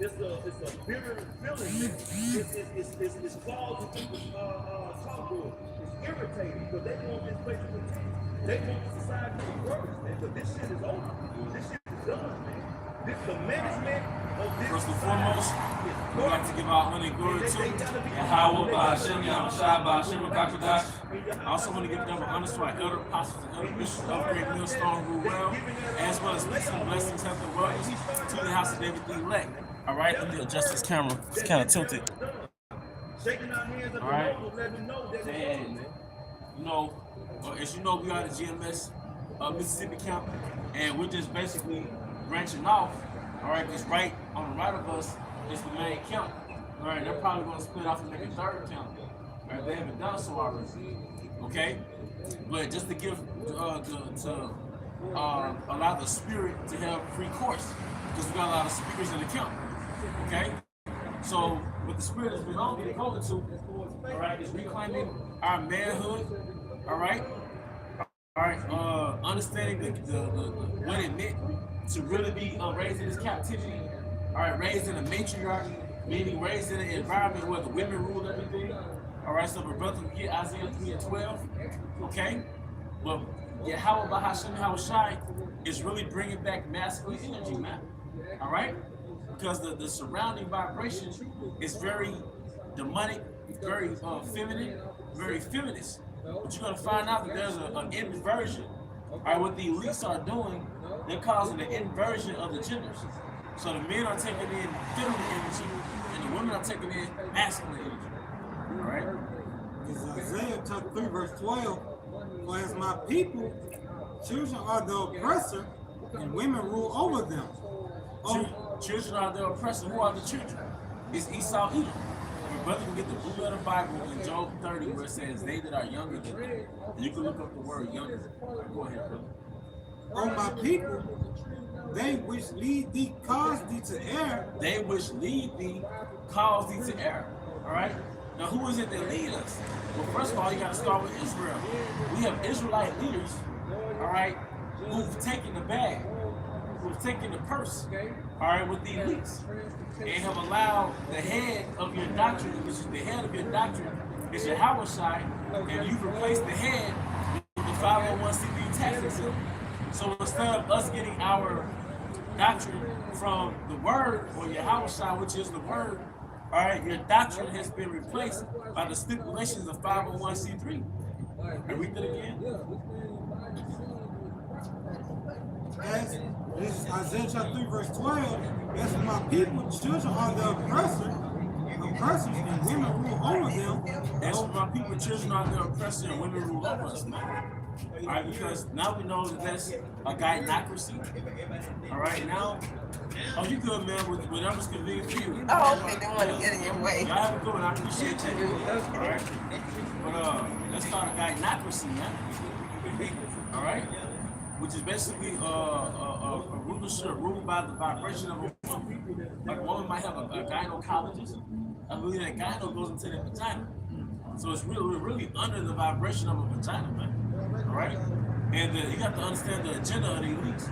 it's a bitter feeling, man. It's clogged with people's chalkboard. It's irritating because they want this place to continue. They want the society to flourish, man. But this shit is over. This shit is done, man. This the management of this. First and foremost, we like to give our honor and glory to Yahweh, Hashem, Yahushua, Hashem, Kakadash. I also want to give them an honor to our elder apostles and elder bishops of Great Millstone, rule well, as well as peace and blessings, health and wellness to the house of David the elect. All right, let me adjust this camera. It's kind of tilted. All right, and you know, as you know, we are the GMS Mississippi camp, and we're just basically branching off. All right, because right on the right of us is the main camp. All right, they're probably going to split off and make a third camp. All right, they haven't done so already. Okay, but just to give allow the spirit to have free course, because we got a lot of speakers in the camp. Okay, so what the spirit has been going to, all right, is reclaiming our manhood. All right, understanding what it meant to really be raised in this captivity. All right, raised in a matriarch, meaning raised in an environment where the women ruled everything. All right, so my brother will get Isaiah 3:12. Okay, but Yahweh Bahashem Yahushai is really bringing back masculine energy, man. All right, because the surrounding vibration is very demonic, very feminine, very feminist. But you're gonna find out that there's an inversion. All right, what the elites are doing, they're causing an inversion of the genders. So the men are taking in feminine energy, and the women are taking in masculine energy. All right. Because Isaiah chapter 3 verse 12, for as my people, children are the oppressor, and women rule over them. Children are the oppressor. Who are the children? It's Esau, Edom. Your brother can get the blue letter Bible in Job 30 where it says they that are younger than them. And you can look up the word younger. Go ahead, brother. O my people, they which lead thee cause thee to err. They which lead thee cause thee to err. All right? Now, who is it that lead us? Well, first of all, you got to start with Israel. We have Israelite leaders, all right, who've taken the bag, who've taken the purse, all right, with the elites, and have allowed the head of your doctrine, which is the head of your doctrine, is your Yahushai, and you've replaced the head with the 501c3 tax exempt. So instead of us getting our doctrine from the word, or your Yahushai, which is the word, all right, your doctrine has been replaced by the stipulations of 501c3. And read that again. As this is Isaiah chapter 3 verse 12, as for my people, children are the oppressors, and women rule over them. As for my people, children are the oppressors, and women rule over us, man. All right, because now we know that that's a gynocracy. All right, now, oh, you good, man, with whatever's convenient for you. Oh, okay, don't want to get in your way. Y'all have a good one, I appreciate that. All right, but let's start a gynocracy, man. All right, which is basically a rulership ruled by the vibration of a woman. Like a woman might have a gynecologist. I believe that gyno goes into the vagina. So it's really under the vibration of a vagina, man. All right? And you have to understand the agenda of the elites.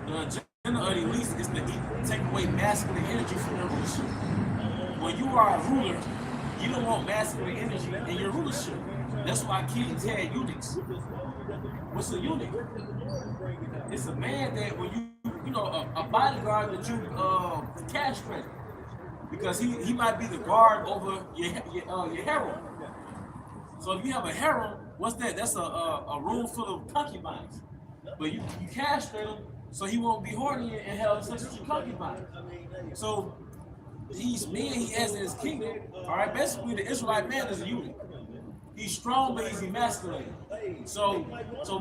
The agenda of the elites is to take away masculine energy from their rulership. When you are a ruler, you don't want masculine energy in your rulership. That's why kings had eunuchs. What's a eunuch? It's a man that when you know, a bodyguard that you castrate. Because he might be the guard over your harem. So if you have a harem, what's that? That's a room full of concubines. But you castrate him so he won't be horny and have sex with your concubines. So these men he has in his kingdom, all right, basically the Israelite man is a eunuch. He's strong, but he's emasculated. So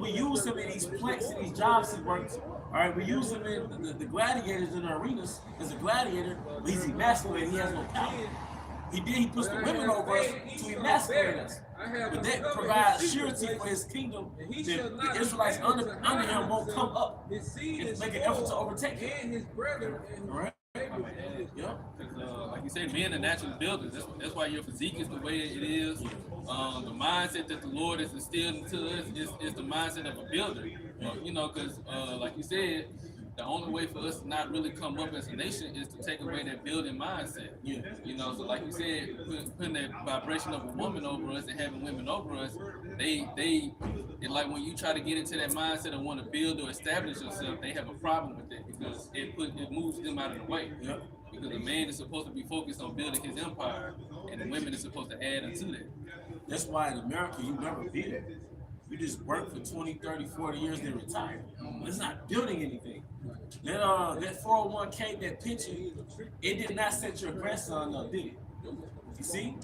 we use him in these planks and these jobs he works. All right, we use him in the gladiators in the arenas as a gladiator, but he's emasculated. He has no power. He puts the women over us to emasculate us. But that provides surety for his kingdom that the Israelites under him won't come up and make an effort to overtake him. All right? Yeah. Like you said, men are natural builders. That's why your physique is the way it is. The mindset that the Lord has instilled into us is the mindset of a builder. You know, because like you said, the only way for us to not really come up as a nation is to take away that building mindset. Yeah. You know, so like you said, putting that vibration of a woman over us and having women over us, it like when you try to get into that mindset and want to build or establish yourself, they have a problem with that because it moves them out of the way. Yep. Because the man is supposed to be focused on building his empire, and the women is supposed to add unto that. That's why in America you never build. You just work for 20, 30, 40 years, then retire. It's not building anything. That 401k, that pension, it did not set your grandson up, did it? You see?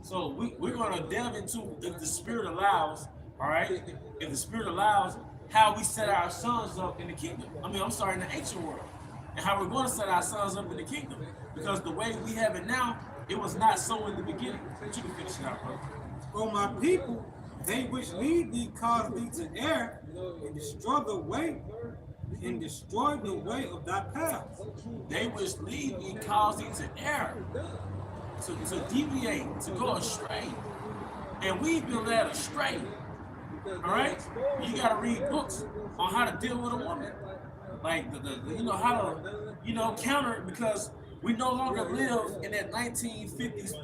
So we're going to delve into, if the Spirit allows, all right? If the Spirit allows, how we set our sons up in the kingdom. In the ancient world. And how we're going to set our sons up in the kingdom. Because the way we have it now, it was not so in the beginning. But you can finish it out, bro. O my people, they which lead thee cause thee to err, and destroy the way of thy paths. They which lead thee cause thee to err, to deviate, to go astray. And we've been led astray. All right? You got to read books on how to deal with a woman. Like, how to, counter it, because we no longer live in that 1950s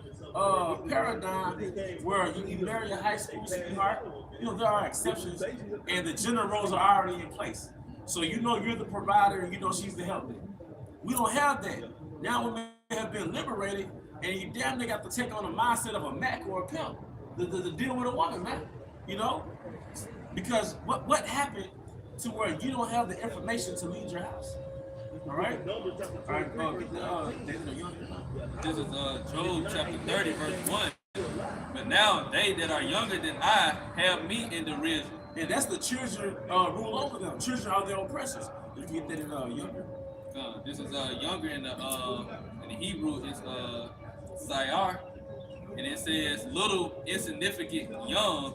paradigm where you can marry a high school sweetheart. There are exceptions, and the gender roles are already in place. So you're the provider, and she's the helper. We don't have that. Now women have been liberated, and you damn near got to take on the mindset of a Mac or a pimp to deal with a woman, man. Because what happened to where you don't have the information to lead your house? All right? This is Job chapter 30, verse 1. But now they that are younger than I have me in derision. And that's the children rule over them. Children are their oppressors. If you get that in younger. This is younger in the Hebrew is Zayar, and it says little, insignificant, young.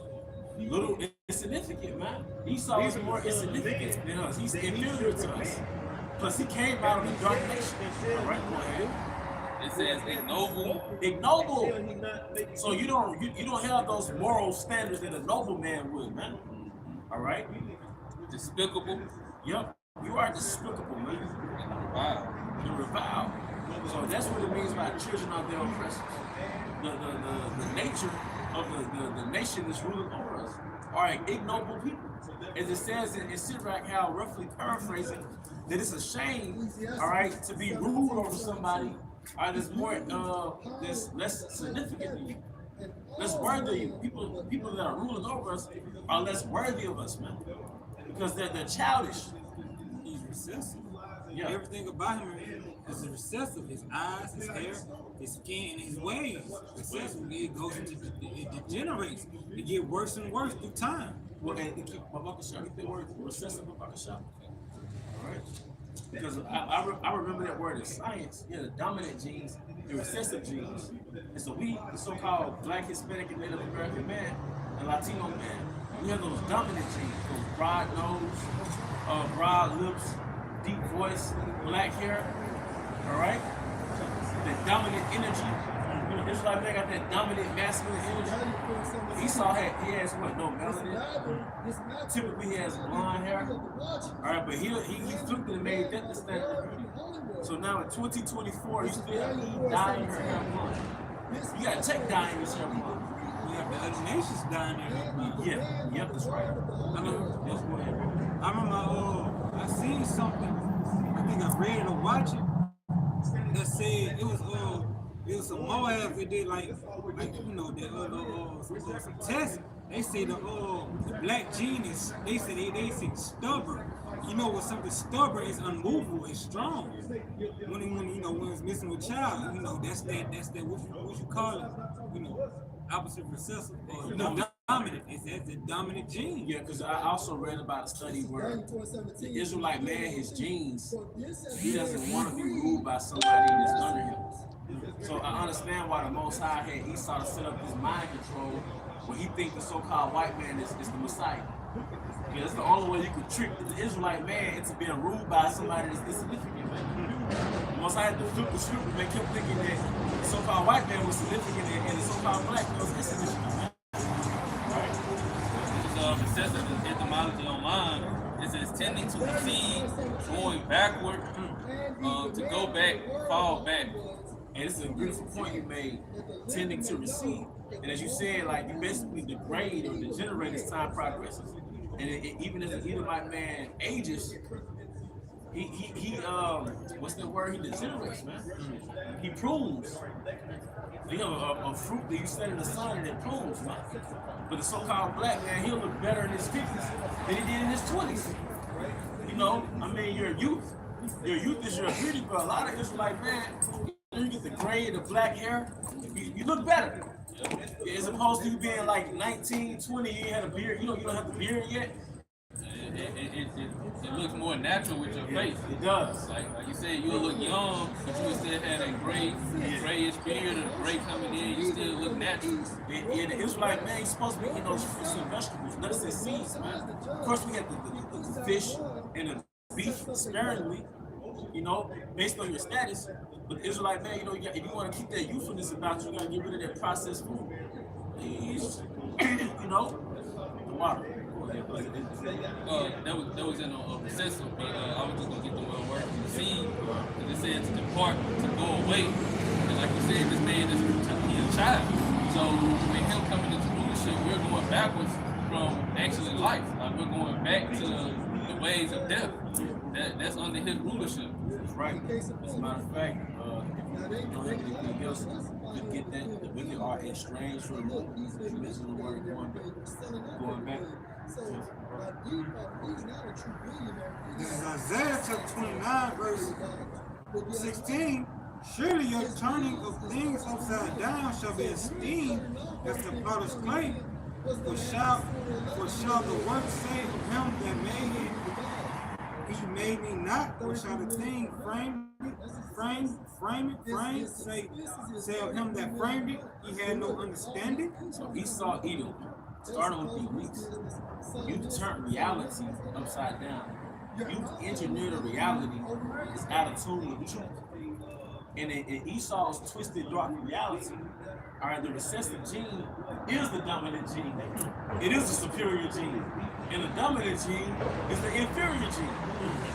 Little insignificant, man. Esau is more insignificant than us. He's inferior to us. Plus, he came out of the dark nation. All right, go ahead. It says ignoble. So you don't have those moral standards that a noble man would, man. All right. Despicable. Yep. You are despicable, man. Wow. You're reviled. So that's what it means by children of their oppressors. The nature of the nation that's ruling over us are ignoble people. As it says in Sirach, how roughly paraphrasing, that it's a shame, all right, to be ruled over somebody that's less significant than you, less worthy of you. People that are ruling over us are less worthy of us, man, because they're childish. He's recessive. Yeah. Everything about him is recessive. His eyes, his hair, his skin, and his ways. Recessive. It degenerates. It gets worse and worse through time. Well, and keep the word recessive all right? Because I remember that word in science. Yeah, the dominant genes, the recessive genes. And so we, the so-called Black, Hispanic, and Native American man, and Latino man, we have those dominant genes, those broad nose, broad lips, deep voice, black hair, all right? The dominant energy. Israelite man got that dominant masculine energy. Esau has what? No melanin. Typically he has blonde hair. All right, but he flipped it and made that the standard. So now in 2024, you still need dyeing your hair blonde. You gotta take dyeing your hair blonde. We have the other nations dying there. Yeah, that's right. I know. That's go ahead. I remember I seen something. I think I read it or watched it. That said it was some Moabs that did some tests. They say the black gene is they say stubborn. When something stubborn is unmovable, it's strong. When it's missing with child, that's that what you call it, opposite recessive or dominant. It's the dominant gene. Yeah, because I also read about a study where the Israelite man, his genes, he doesn't want to be ruled by somebody that's under him. So I understand why the Most High had Esau to set up this mind control where he thinks the so-called white man is the Messiah. Because it's the only way you could trick the Israelite man into being ruled by somebody that's insignificant. The Most High had to flip the script and make him thinking that the so-called white man was significant and the so-called black man was insignificant. This is recessive etymology online. It says tending to recede, going backward, to go back, fall back. And this is a beautiful point you made, tending to recede. And as you said, like, you basically degrade or degenerate as time progresses. And even as an Edomite man ages, he what's the word? He degenerates, man. He prunes. You know, a fruit that you set in the sun and it prunes, man. But the so-called black man, he'll look better in his 50s than he did in his 20s. You know, I mean, your youth is your beauty, but a lot of Israelite man, you get the gray, the black hair, you look better. As opposed to you being like 19, 20, you ain't had a beard, you don't have the beard yet. It looks more natural with your face. It does. Like you said, you'll look young, but you still have that grayish beard or gray coming in. You still look natural. And the Israelite man, he's supposed to be eating those fruits and vegetables, nuts and seeds, man. Of course, we got the fish and the beef sparingly, you know, based on your status. But the Israelite man, you know, if you want to keep that youthfulness about you, you gotta get rid of that processed food. You know, the water. That was in a recessive, but I was just gonna get the word from the seed, because it said to depart, to go away. And like you said, this man is a child. So with him coming into rulership, we're going backwards from actually life. Like we're going back to the ways of death. That's under his rulership. That's right. As a matter of fact, if you don't have anything else, you can get that the wicked are estranged from the Lord. You mentioned the word going back. This is Isaiah chapter 29, verse 16. Surely your turning of things upside down shall be esteemed as the potter's clay. For shall the work say of him that made it, he made me not? Or shall the thing say of him that framed it, he had no understanding? So Esau, Edom, starting with the weeks, you turn reality upside down. You engineer the reality that's out of tune with the truth. And in Esau's twisted, dark reality, all right, the recessive gene is the dominant gene. It is the superior gene. And the dominant gene is the inferior gene,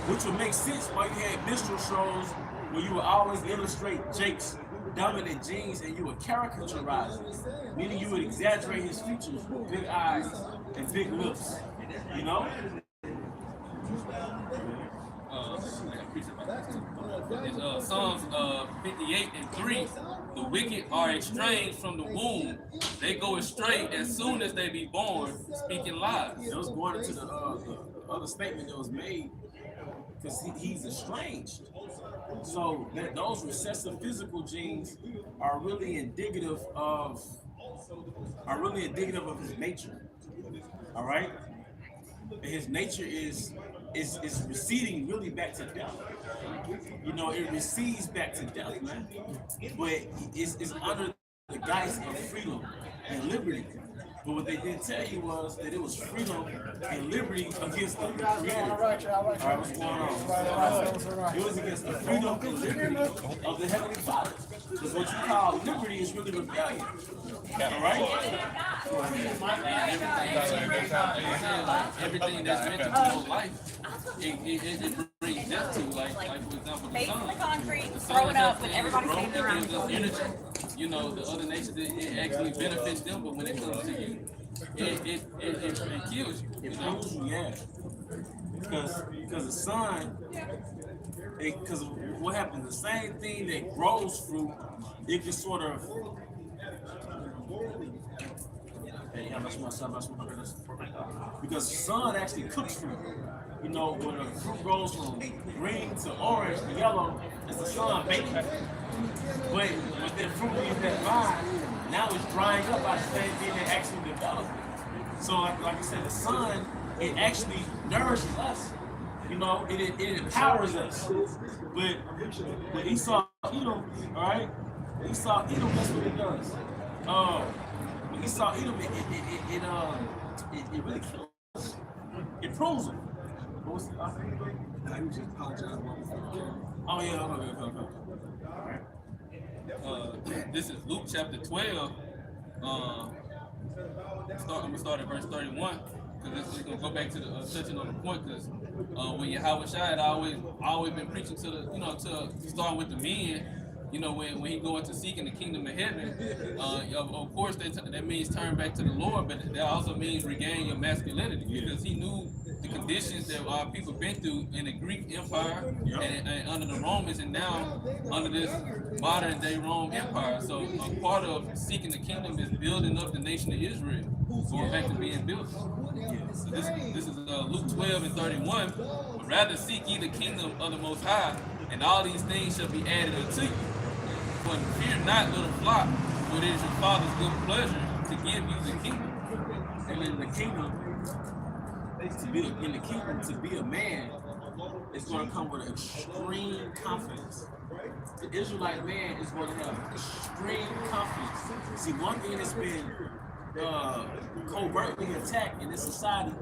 which would make sense why you had minstrel shows where you would always illustrate Jake's dominant genes and you would caricaturize it, meaning you would exaggerate his features with big eyes and big lips, you know? It's Psalms 58:3. The wicked are estranged from the womb. They go astray as soon as they be born, speaking lies. It was going into the other statement that was made because he's estranged. So those recessive physical genes are really indicative of his nature. All right, his nature is receding really back to death. You know, it recedes back to death, man. But it's under the guise of freedom and liberty. But what they didn't tell you was that it was freedom and liberty against the creator. All right, what's going on? It was against the freedom and liberty of the Heavenly Father. Because what you call liberty is really rebellion. All right? Everything that's meant to promote life, it brings death to, like for example, the sun. The concrete, throw it up, and everybody standing around. Gives us energy. You know, the other nations, it actually benefits them, but when it comes to you, it kills you. It kills you, yeah. Because the sun, because what happens, the same thing that grows fruit, it can sort of. Because the sun actually cooks fruit. You know, when the fruit goes from green to orange to yellow, it's the sun baking. But when that fruit leaves that vine, now it's drying up by the same thing that actually developed it. So like I said, the sun, it actually nourishes us. You know, it empowers us. But when Esau, Edom, all right? Esau, Edom, that's what it does. When Esau, Edom, it really kills. It prunes them. What was the I just apologize. Oh yeah, okay. All right. This is Luke chapter 12. I'm gonna start at verse 31. because it's gonna go back to the touching on the point, because when Yahweh Shai had always been preaching to the, to start with the men. When he go into seeking the kingdom of heaven, of course that means turn back to the Lord, but that also means regain your masculinity, because he knew the conditions that our people been through in the Greek Empire and under the Romans, and now under this modern day Rome Empire. So a part of seeking the kingdom is building up the nation of Israel, going back to being built. So this is Luke 12:31. But rather seek ye the kingdom of the Most High, and all these things shall be added unto you. But fear not, little flock, for it is your Father's good pleasure to give you the kingdom. And in the kingdom, to be a man, is going to come with extreme confidence. The Israelite man is going to have extreme confidence. See, one thing that's been covertly attacked in this society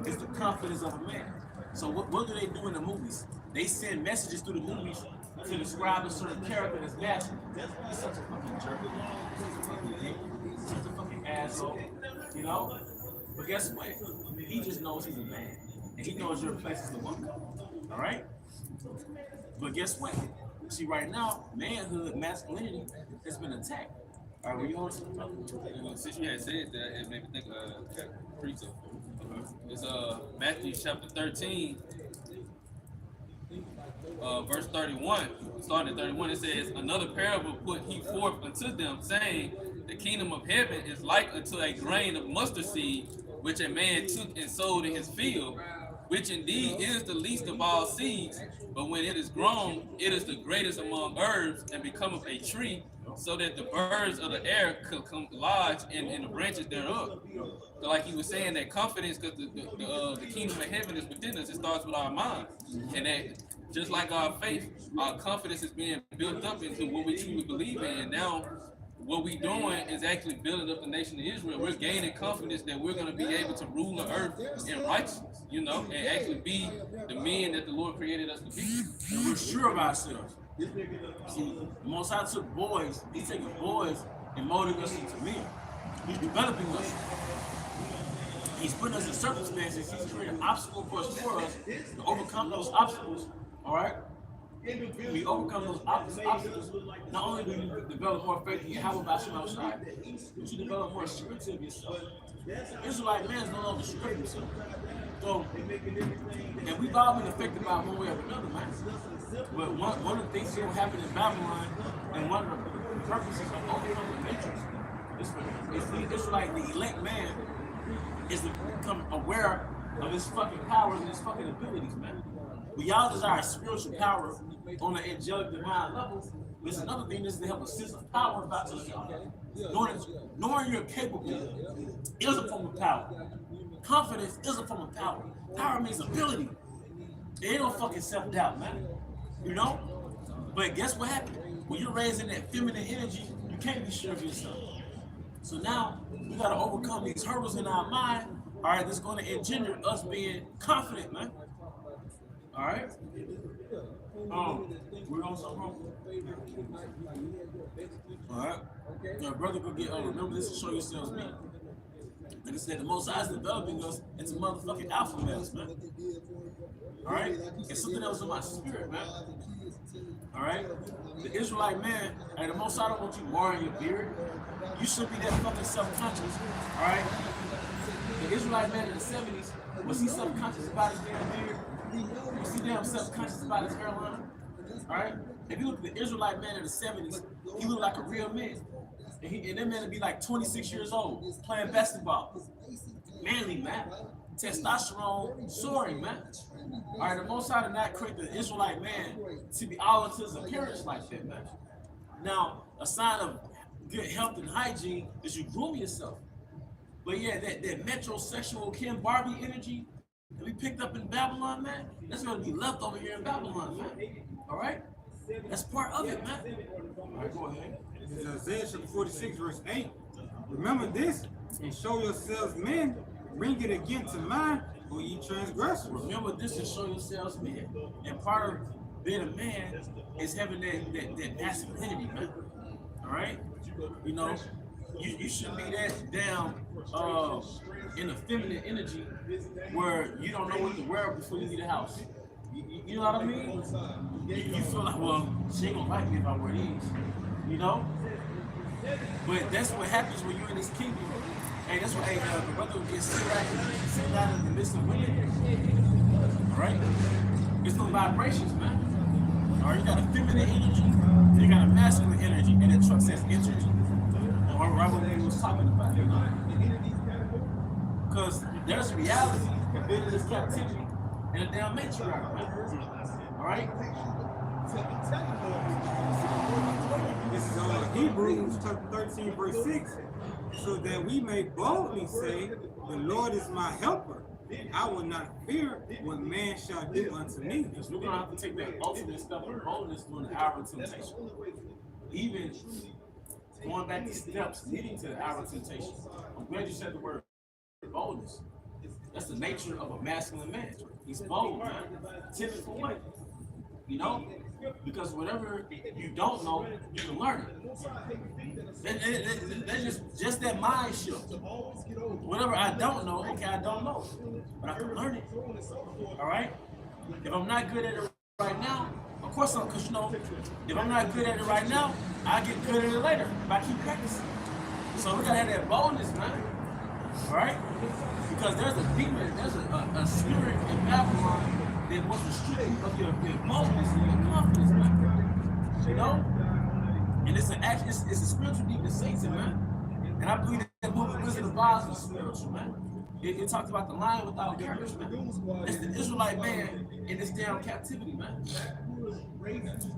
is the confidence of a man. So what do they do in the movies? They send messages through the movies to describe a certain character as masculine. He's such a fucking jerk. He's such a fucking dick. He's such a fucking asshole. But guess what? He just knows he's a man. And he knows your place is the woman. Alright? But guess what? See, right now, manhood, masculinity has been attacked. Alright, were you on something? Since you had said that, it made me think of preaching. It's Matthew chapter 13. Verse 31, starting at 31, it says, another parable put he forth unto them, saying, the kingdom of heaven is like unto a grain of mustard seed, which a man took and sowed in his field, which indeed is the least of all seeds, but when it is grown, it is the greatest among herbs, and becometh a tree, so that the birds of the air could come lodge in the branches thereof. So like he was saying, that confidence, because the kingdom of heaven is within us. It starts with our mind, and that just like our faith, our confidence is being built up into what we truly believe in. And now what we're doing is actually building up the nation of Israel. We're gaining confidence that we're going to be able to rule the earth in righteousness, and actually be the men that the Lord created us to be. And we're sure of ourselves. See, the Most High took boys, he's taking boys and molding us into men. He's developing us. He's putting us in circumstances, he's creating obstacles for us to overcome those obstacles. All right? When you overcome those obstacles, not only do you develop more faith in Yahweh by some outside, but you develop more surety of yourself. The Israelite man is no longer sure of himself. So, and we've all been affected by one way or another, man. But one of the things that will happen in Babylon, and one of the purposes of overcoming the matrix, is the Israelite, the elect man, is to become aware of his fucking powers and his fucking abilities, man. We all desire spiritual power on the angelic divine level. There's another thing that's to have a sense of power about yourself. Knowing you're capable is a form of power. Confidence is a form of power. Power means ability. There ain't no fucking self-doubt, man. But guess what happened? When you're raising that feminine energy, you can't be sure of yourself. So now we gotta overcome these hurdles in our mind. All right, that's going to engender us being confident, man. All right. We're on something wrong. All right. Your brother could get. Remember this to show yourselves, man. Like I said, the Most High is developing us into motherfucking alpha males, man. All right. And something else in my spirit, man. All right. The Israelite man, the Most High don't want you wearing your beard. You should be that fucking self-conscious. All right. The Israelite man in the 70s, was he self-conscious about his damn beard? Was he damn self-conscious about his hairline? Alright? If you look at the Israelite man in the 70s, he looked like a real man. And that man would be like 26 years old, playing basketball. Manly, man. Testosterone soaring, man. Alright, the Most High did not create the Israelite man to be all into his appearance like that, man. Now, a sign of good health and hygiene is you groom yourself. But yeah, that metrosexual Ken Barbie energy that we picked up in Babylon, man, that's going to be left over here in Babylon, man. All right? That's part of it, man. All right, go ahead. This is Isaiah chapter 46, verse 8. Remember this, and show yourselves men, bring it again to mind, O ye transgressors. Remember this and show yourselves men. And part of being a man is having that masculinity, man. All right? you should be that down in a feminine energy where you don't know what to wear before you leave the house. You know what I mean? You feel like, well, she ain't gonna like me if I wear these, you know? But that's what happens when you're in this kingdom. Hey, that's what the brother gets sit out in the midst of women. All right? It's no vibrations, man. All right, you got a feminine energy, you got a masculine energy, and the truck says energy. Or right what we was talking about, you know? Because there's reality embedded in this captivity and a damn matriarch, man. All right? This is Hebrews chapter 13, verse 6. So that we may boldly say, the Lord is my helper. I will not fear what man shall do unto me. Because we're going to have to take that ultimate step of boldness during the hour of temptation. Even going back to steps leading to the hour of temptation. I'm glad you said the word boldness. That's the nature of a masculine man. He's bold, man. Timid for what? You know? Because whatever you don't know, you can learn it. That's just that mind shift. Whatever I don't know, okay, I don't know. But I can learn it. Alright? If I'm not good at it right now, of course I'm, because you know, if I'm not good at it right now, I get good at it later if I keep practicing. So we gotta have that boldness, man. Alright? Because there's a demon, there's a spirit in Babylon that wants to strip you of your boldness and your confidence, man. You know? And it's a spiritual demon, Satan, man. And I believe that movie Wizard of Oz was spiritual, man. It talked about the lion without courage, man. It's the Israelite man in this damn captivity, man.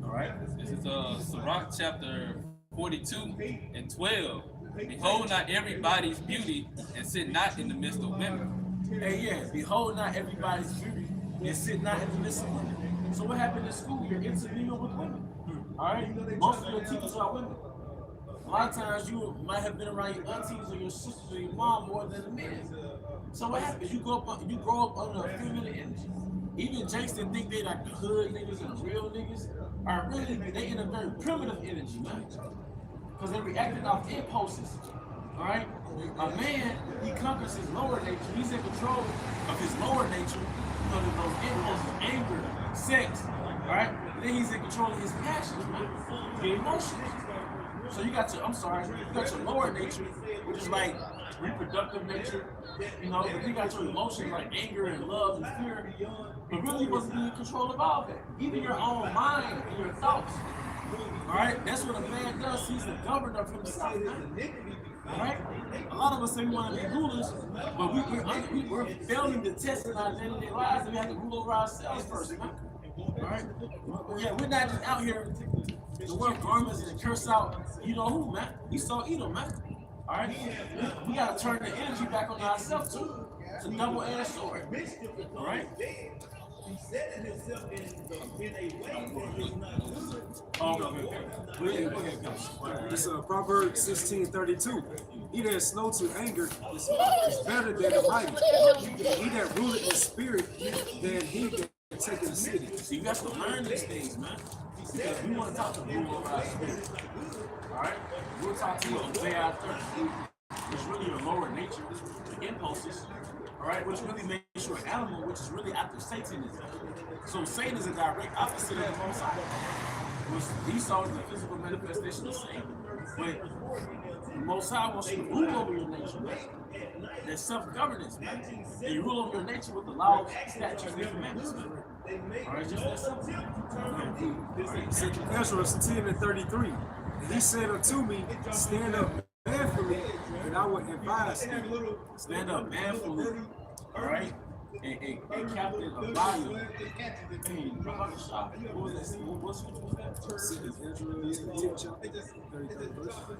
All right? This is Sirach chapter 42 and 12. Behold not everybody's beauty, and sit not in the midst of women. Hey, yeah, behold not everybody's beauty, and sit not in the midst of women. So what happened in school? You're interviewing with women. All right? Most of your teachers are women. A lot of times you might have been around your aunties or your sisters or your mom more than the men. So what happens? You grow up under a feminine energy. Even Jakes that think they like the hood niggas and the real niggas are really, they in a very primitive energy, man. Because they're reacting off impulses. All right? A man, he conquers his lower nature. He's in control of his lower nature because of those impulses, anger, sex. All right? And then he's in control of his passions, man, the emotions. So you got your lower nature, which is like reproductive nature, you know, but you got your emotions like anger and love and fear. But really you wasn't in control of all that. Even your own mind and your thoughts. Alright? That's what a man does. He's the governor of himself. Alright? A lot of us say we want to be rulers, but we're failing the test in our daily lives, and we have to rule over ourselves first, man. Alright? Yeah, we're not just out here to wear garments and curse out, you know who, man. You saw Edom, man. Alright? We got to turn the energy back on ourselves, too. It's a double-edged sword. Alright? He said it himself in a way that is not good. It's Proverbs 16:32. He that is slow to anger is better than the mighty. He that ruleth in spirit than he that taketh the city. So you got to learn these things, man. Because we want to talk to rule over our spirit. Alright? We'll talk to you on day after, which is really your lower nature, the impulses. Alright, which really makes you an animal, which is really after Satanism. So Satan is a direct opposite of the Most High. Which Esau is the physical manifestation of Satan. But the Most High wants you to rule over your nature, man. There's self-governance, man. And you rule over your nature with the laws, statutes, and commandments, man. Alright, just that simple. Ezra 10:33. He said unto me, stand up manfully, and I will advise thee. Stand up manfully, all right? And Captain Abaya, what was that? What's that?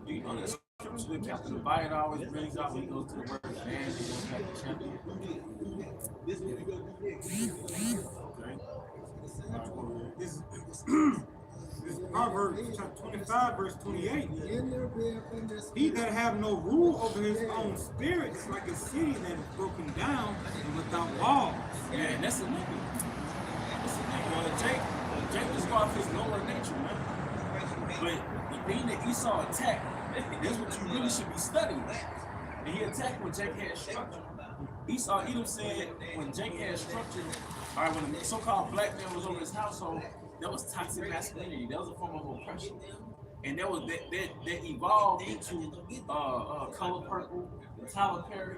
You know that scripture that Captain Abaya always brings out when he goes to the word of man, he goes back to champion. This Proverbs 25, verse 28. He that have no rule over his own spirit is like a city that is broken down and without walls. Yeah, and that's a nigga. That's a nigga. Jake just got off his lower nature, man. But the thing that Esau attacked, that's what you really should be studying. And he attacked when Jake had structure. Esau, Edom said when Jake had structure, all right, when the so-called black man was over his household, that was toxic masculinity. That was a form of oppression. And that was that evolved into Color Purple, Tyler Perry.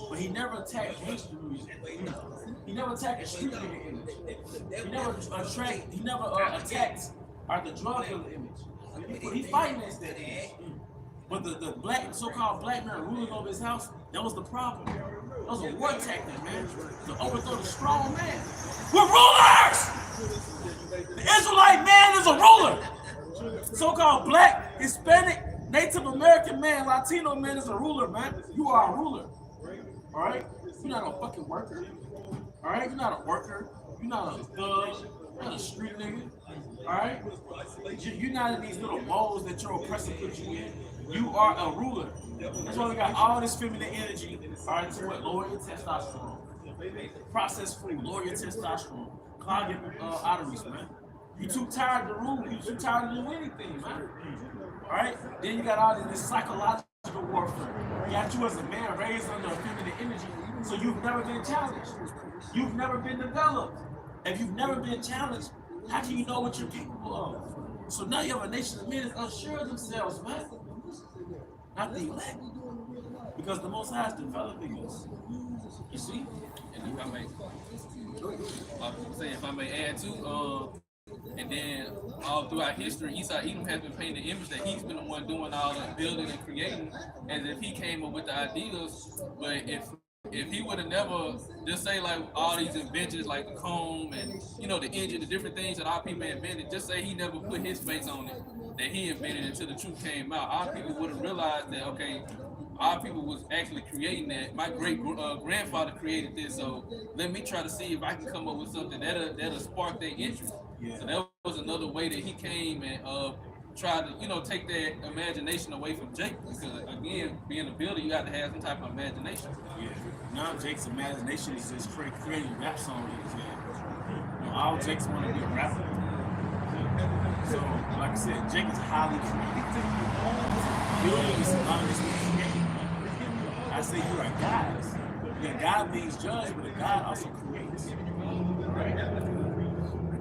But he never attacked gangster music. He never attacked a street nigga image. He never attacked the drug dealer image. He fighting against that image. But the black, so-called black man ruling over his house, that was the problem. That was a war tactic, man. To overthrow the strong man. We're rulers! The Israelite man is a ruler. So-called black, Hispanic, Native American man, Latino man is a ruler, man. You are a ruler. All right? You're not a fucking worker. All right? You're not a worker. You're not a thug. You're not a street nigga. All right? You're not in these little molds that your oppressor put you in. You are a ruler. That's why we got all this feminine energy. All right? So what? Lower your testosterone. Processed food. Lower your testosterone. Clog your arteries, man. You too tired to rule. You too tired to do anything, man. All right? Then you got all this psychological warfare. You got you as a man raised under a feminine energy, so you've never been challenged. You've never been developed. If you've never been challenged, how can you know what you're capable of? So now you have a nation of men that's unsure of themselves, man. Not the elect. Because the Most High is developing us. You see? And if I may add to, and then all throughout history, Esau Edom has been painting the image that he's been the one doing all the building and creating, as if he came up with the ideas. But if he would have never, just say like all these inventions like the comb and the engine, the different things that our people invented, just say he never put his face on it, that he invented until the truth came out, our people would have realized that, okay, our people was actually creating that. My great grandfather created this, so let me try to see if I can come up with something that'll spark their interest. Yeah. So that was another way that he came and tried to, take that imagination away from Jake. Because again, being a builder, you got to have some type of imagination. Yeah. Now Jake's imagination is just creating rap songs in his head. All Jake's want to be a rapper. So, like I said, Jake is highly creative. Building is synonymous with creating. I say you are gods. Yeah, God means judge, but God also creates. Right?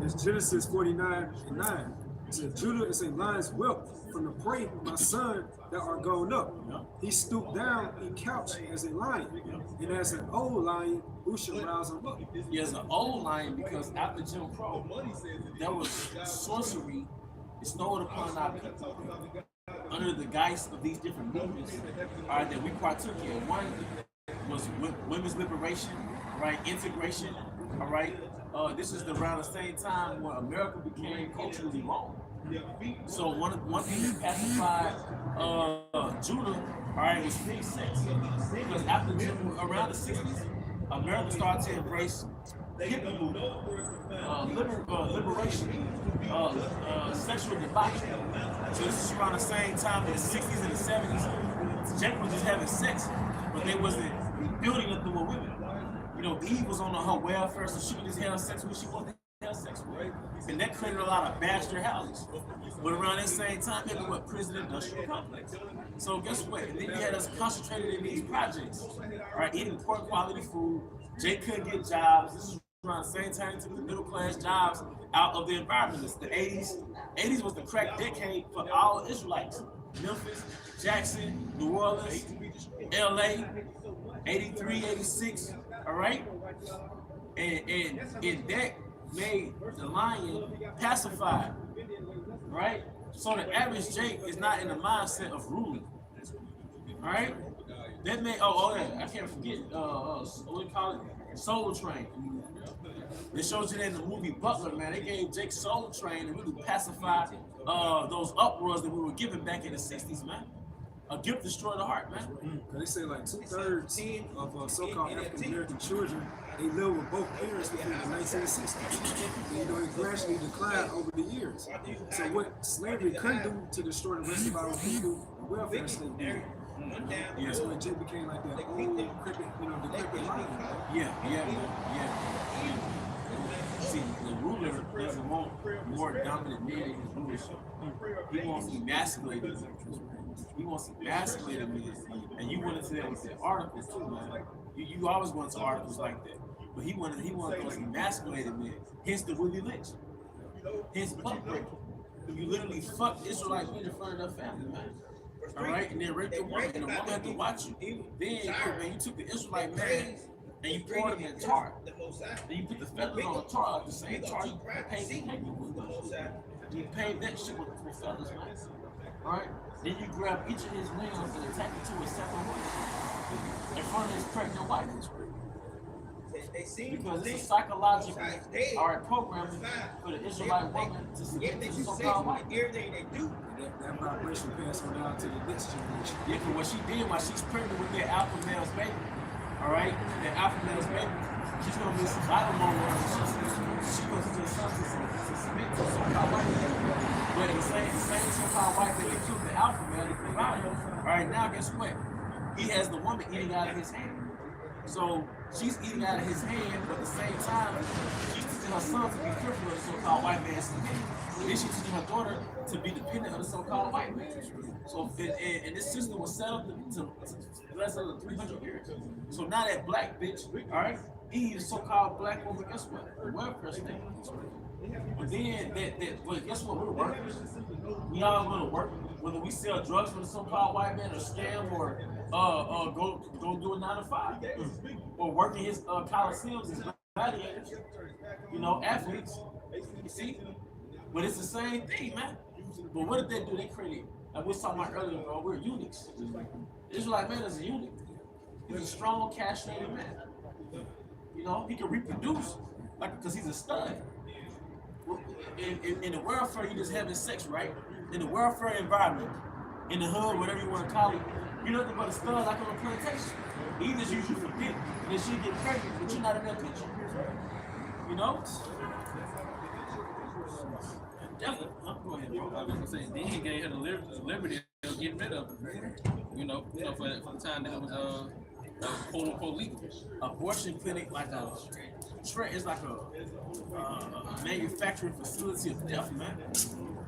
It's Genesis 49:9. It says, Judah is a lion's whelp from the prey, my son, that are gone up. He stooped down, he couched as a lion, and as an old lion, who shall rouse him up? He is an old lion because after Jim Crow, there was sorcery bestowed upon our people under the guise of these different movements that we partook in. One was women's liberation, right? Integration, all right? This is around the same time when America became culturally wrong. So one thing that pacified Judah, all right, was free sex. Because after around the 60s, America started to embrace hippie movement, liberation, sexual debauchery. So this is around the same time in the 60s and the 70s. Jake was just having sex, but they wasn't building up the women. Eve was on her welfare, so she could just have sex with who she wanted to have sex with. And that created a lot of bastard houses. But around that same time, they were prison industrial complex. So guess what? And then you had us concentrated in these projects, right? Eating poor quality food. Jake couldn't get jobs. This is around the same time they took the middle class jobs out of the environment. It's the 80s. 80s was the crack decade for all Israelites. Memphis, Jackson, New Orleans, LA, 83, 86. All right, and that made the lion pacified, right? So the average Jake is not in the mindset of ruling. All right, that made I can't forget what we call it, Soul Train. It shows you that in the movie Butler, man. They gave Jake Soul Train to really pacify those uproars that we were given back in the 60s, man. A gift destroyed the heart, man. They say like 2/3 of so-called African-American children, they live with both parents within the 1960s. And, it gradually declined over the years. So what slavery couldn't do to destroy the rest of our people, the welfare state did. Yeah. So when Jake became like that old, decrepit lion. Yeah. See, see, the ruler doesn't want more dominant men in his rulership. He wants emasculated men. He wants emasculated men. And you went into that with the articles too, man. You always go into articles like that. But he wanted those emasculated men. Hence the Willie Lynch. Hence butt breaking. You literally fuck Israelite men in front of their family, man. All right, and then rape the woman, and the woman had to watch you. Then, man, you took the Israelite man and you poured him in tar. Then you put the feathers on the tar, like the same tar you paint with. You paint that shit with feathers, man. All right. Then you grab each of his wings and attack it to a separate one in front of his pregnant wife. Because it's a psychological program for the Israelite woman to submit to the so-called white. That vibration passed on down to the next generation. Yeah, but what she did while she's pregnant with that alpha male's baby, all right, that alpha male's baby, she's gonna miss a lot of more words. She goes to the son to submit to the so-called white man. But the same so-called white man that killed the alpha male to provide him. All right, now guess what? He has the woman eating out of his hand. So she's eating out of his hand, but at the same time, she's teaching her son to be fearful of the so-called white man's submission. Then she's teaching her daughter to be dependent on the so-called white man. So, and this system was set up to less than 300 years. So now that black bitch, all right, Eve, the so-called black woman, guess what? The welfare state. But then, but guess what? We're workers. We all going to work, whether we sell drugs for the so-called white man or scam or go do a 9 to 5, or work in his coliseums as gladiators, you know, athletes. You see, but it's the same thing, man. But what did they do? They created, like we was talking about earlier, bro. We're eunuchs. Israelite man is a eunuch. He's a strong, castrated man. You know, he can reproduce, like because he's a stud. In the welfare, you just having sex, right? In the welfare environment, in the hood, whatever you want to call it, you're nothing but a stud like on a plantation. He just use you for dick, and then she get pregnant, but you're not in that picture. You know? Definitely. Go ahead, bro. I was gonna say, then he gave her the liberty of getting rid of her. You know, for the time that it was quote unquote legal. Abortion clinic, like a it's like a manufacturing facility of death, man.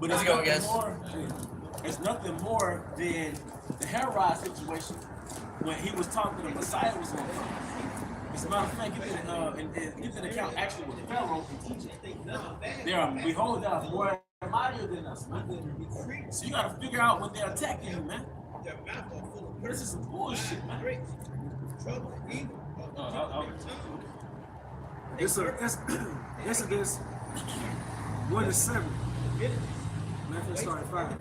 But it's nothing more. It's nothing more than the Herod situation when he was talking the Messiah was going to come. As a matter of fact, get an account actually with Pharaoh in Egypt. Behold, they are more mightier than us, man. So you got to figure out when they're attacking you, man. This is some bullshit, man. It's Exodus 1:7. Matthew started 5.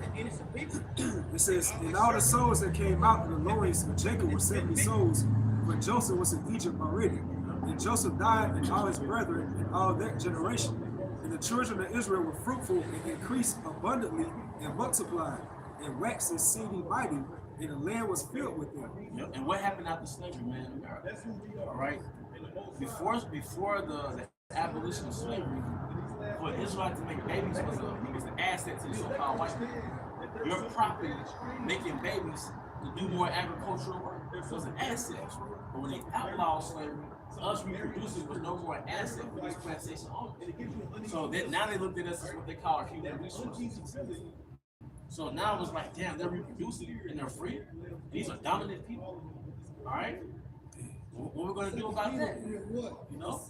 It says, and all the souls that came out of the loins of Jacob were 70 souls, but Joseph was in Egypt already. And Joseph died, and all his brethren, and all that generation. And the children of Israel were fruitful and increased abundantly and multiplied and waxed exceeding mighty, and the land was filled with them. Yep. And what happened after slavery, man, in America? All right. Before the abolition of slavery, for Israel to make babies was an asset to the so-called white man. Your property, making babies to do more agricultural work, was an asset. But when they outlawed slavery, us reproducing was no more an asset for these plantation owners. So that now they looked at us as what they call human resources. So now it was like, damn, they're reproducing and they're free. These are dominant people. All right? What we're going to do about that? You know?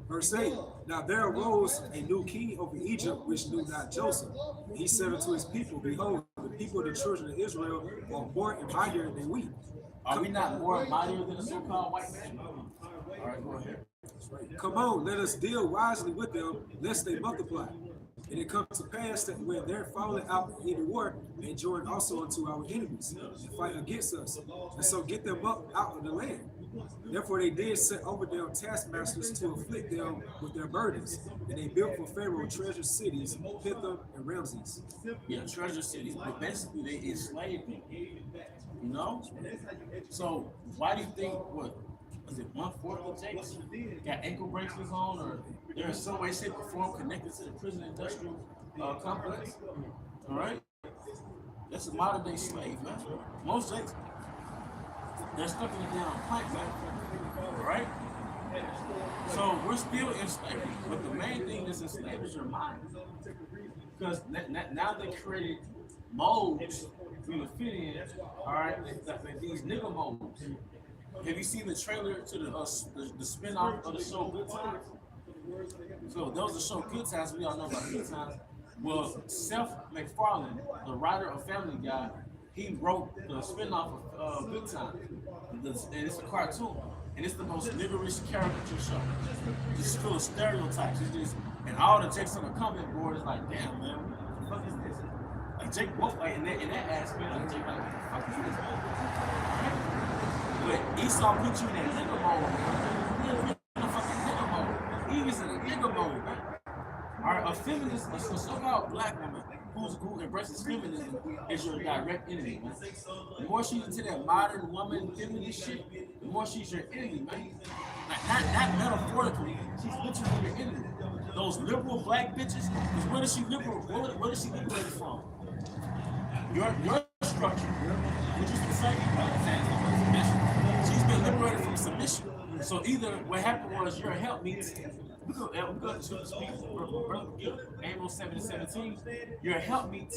Verse 8, now there arose a new king over Egypt, which knew not Joseph. He said unto his people, behold, the people of the children of Israel are more and mightier than we. Are we not more mightier than the so-called white man? All right, go ahead. Come on, let us deal wisely with them, lest they multiply. And it comes to pass that when they're falling out in the war, they join also unto our enemies and fight against us. And so get them up out of the land. Therefore they did set over them taskmasters to afflict them with their burdens. And they built for Pharaoh treasure cities, Pithom and Ramses. Yeah, treasure cities, but basically they enslaved them. You know? So why do you think, what, was it 1/4 of Jakes got ankle bracelets on, or they're in some way, shape, or form connected to the prison industrial complex? All right? That's a modern day slave, man. Most Jakes, they're stuck in the damn plank, man. All right? So we're still in slavery, but the main thing that's enslaved is your mind. Because now they created modes for you to fit in. All right, these nigga modes. Have you seen the trailer to the spin-off of the show Good Times? So there was a show Good Times. We all know about Good Times. Well, Seth MacFarlane, the writer of Family Guy, he wrote the spin-off of Good Times. And it's a cartoon. And it's the most niggerish caricature show. Just full of stereotypes. It's just, and all the text on the comment board is like, damn, man, what the fuck is this? Like Jake, both like in that aspect, like Jake, like, what the fuck is this? But Esau put you in that nigga mode, man. You're in a fucking nigga mode. Eve is in a nigga mode, man. Alright, a feminist, a so-called black woman who embraces feminism is your direct enemy, man. The more she's into that modern woman feminist shit, the more she's your enemy, man. Like, not metaphorically, she's literally your enemy. Those liberal black bitches, because where does she liberate from? Your structure, which is the same submission. She's been liberated from submission. So either what happened was you're a helpmeet. We go to speak, Amos 7:17. You're a helpmeet.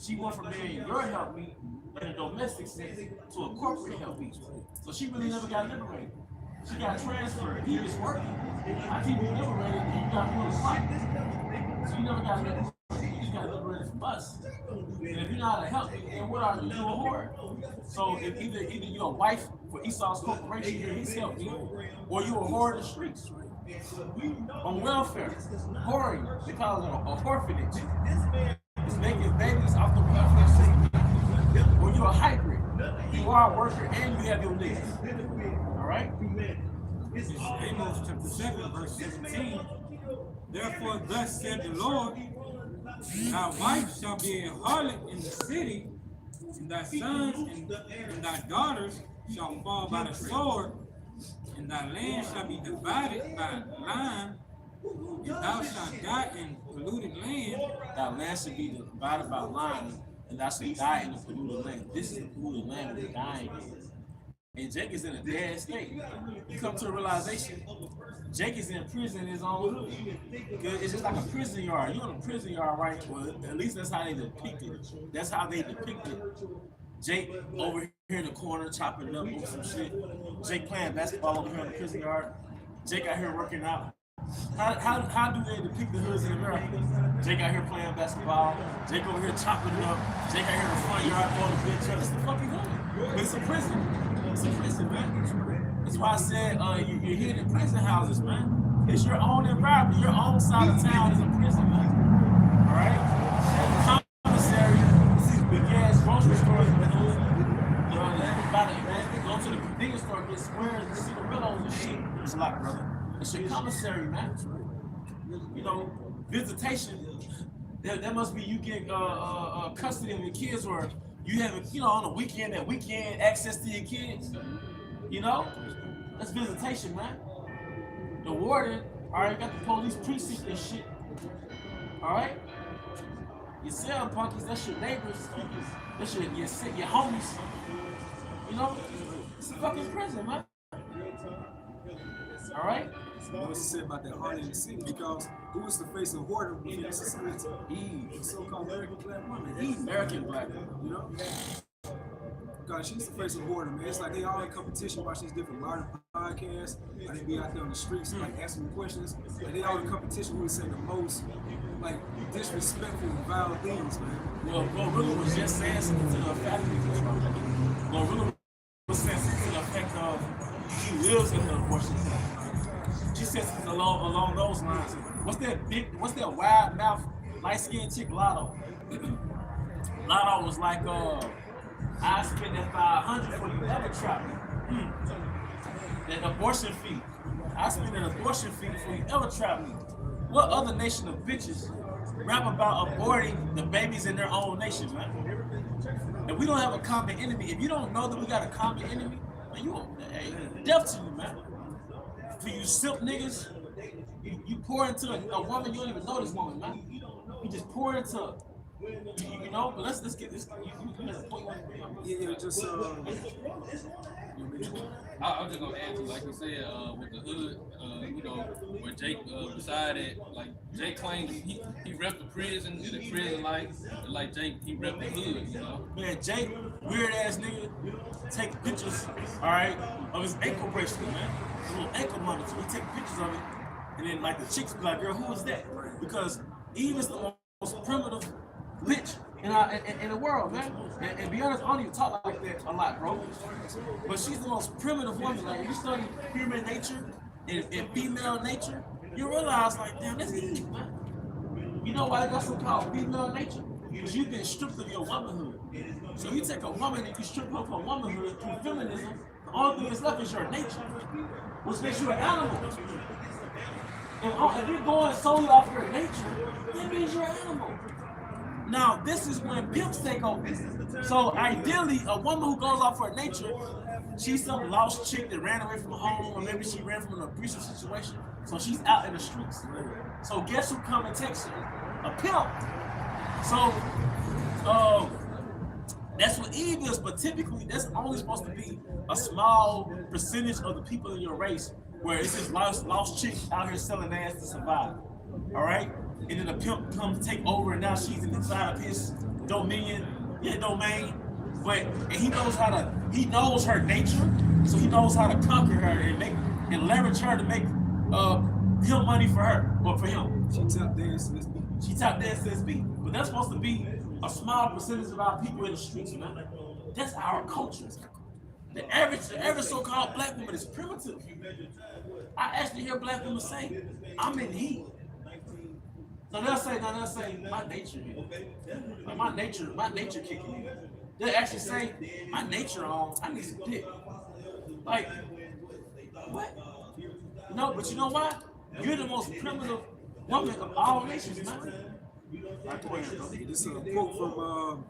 She went from being your helpmeet in a domestic sense to a corporate helpmeet. So she really never got liberated. She got transferred. He was working. I keep you liberated, and you got to do fight. So you never got liberated. You just got liberated from us. And if you're not a helpmeet, then what are you? You're a whore. So if either you're a wife for Esau's corporation, you're his helpmeet, or you're a whore in the streets. On welfare, whoring, they call it a orphanage. It's making babies off the welfare system. Or you're a hybrid. You are a worker and you have your needs. All right? It's Amos chapter 7, verse 17. Therefore, thus said the Lord, thy wife shall be a harlot in the city, and thy sons and thy daughters shall fall by the sword, and thy land shall be divided by line, and thou shalt die in polluted land. Thy land should be divided by line, and thou shalt die in the polluted land. This is the polluted land we're dying in. And Jake is in a dead state. You come to a realization, Jake is in prison in his own hood. It's just like a prison yard. You're in a prison yard, right? Well, at least that's how they depict it. That's how they depict it. Jake over here in the corner chopping up with some shit. Jake playing basketball over here in the prison yard. Jake out here working out. How do they depict the hoods in America? Jake out here playing basketball. Jake over here chopping it up. Jake out here in the front yard throwing the big truck. It's the fucking hood. But it's a prison. It's a prison, man. That's why I said you're here in prison houses, man. It's your own environment. Your own side of town is a prison, man. All right? Commissary, these big ass grocery stores in the hood. You know, everybody, man, go to the convenience store, get squares and cigarillos and shit. It's a lot, brother. It's your commissary, man. You know, visitation. That must be you get custody of your kids, or you have, on the weekend, access to your kids. You know, that's visitation, man. The warden, all right, got the police precinct and shit. All right, your cell punkies, that's your neighbors, that's your homies. You know, it's a fucking prison, man. All right. What's it said about that heart in the city? Because who was the face of whoredom within the society? Eve, the so-called American black woman. Eve, American black woman. You know? God, she's the face of whoredom, man. It's like they all in competition, watch these different modern podcasts, or they be out there on the streets, like asking questions. Like they all in competition, who would say the most, like, disrespectful and vile things, man. Well, Glorilla was just saying something to the effect of Glorilla was saying something to the effect of she lives in the abortion. She says something along those lines. What's that wide mouth, light skinned chick Lotto? Lotto was like, I spend that $500 for you ever trap me. That abortion fee. I spend an abortion fee for you ever trap me. What other nation of bitches rap about aborting the babies in their own nation, man? And we don't have a common enemy. If you don't know that we got a common enemy, man, death to you, man. For you simp niggas, you pour into a woman, you don't even know this woman, man. You just pour into her. You know, but let's get this. You have a point you want to bring up? Yeah, just I was just gonna add to, like you said, with the hood, you know, where Jake decided, like Jake claimed he repped the prison in the prison life, and like Jake he repped the hood, you know. Man, Jake, weird ass nigga, take pictures, all right, of his ankle bracelet, man, the little ankle monitor. He take pictures of it, and then like the chicks be like, girl, who is that? Because Eva's the most primitive bitch in the world, man. And be honest, I don't even talk like that a lot, bro. But she's the most primitive woman. Like, if you study human nature and female nature, you realize, like, damn, that's Eve, man. You know why they got so called female nature? Because you've been stripped of your womanhood. So you take a woman and you strip her of her womanhood through feminism, the only thing that's left is your nature, which makes you an animal. And if you're going solely off your nature, that means you're an animal. Now, this is when pimps take over. So, ideally, a woman who goes off her nature, she's some lost chick that ran away from home, or maybe she ran from an abusive situation, so she's out in the streets. So, guess who come and takes her? A pimp. So, that's what Eve is, but typically, that's only supposed to be a small percentage of the people in your race, where it's this lost chick out here selling ass to survive. All right? And then the pimp comes take over, and now she's inside of his domain. But he knows her nature, so he knows how to conquer her and leverage her to make him money for her or for him. she tapped dance to this beat. She tap dance to his beat, but that's supposed to be a small percentage of our people in the streets, man. That's our culture. The average so-called black woman is primitive. I actually hear black women say, "I'm in heat." So they'll say, my nature here. Like my nature kicking in. They'll actually say, my nature on, I need some dick. Like, what? No, but you know why? You're the most primitive woman of all nations, man. This is a quote from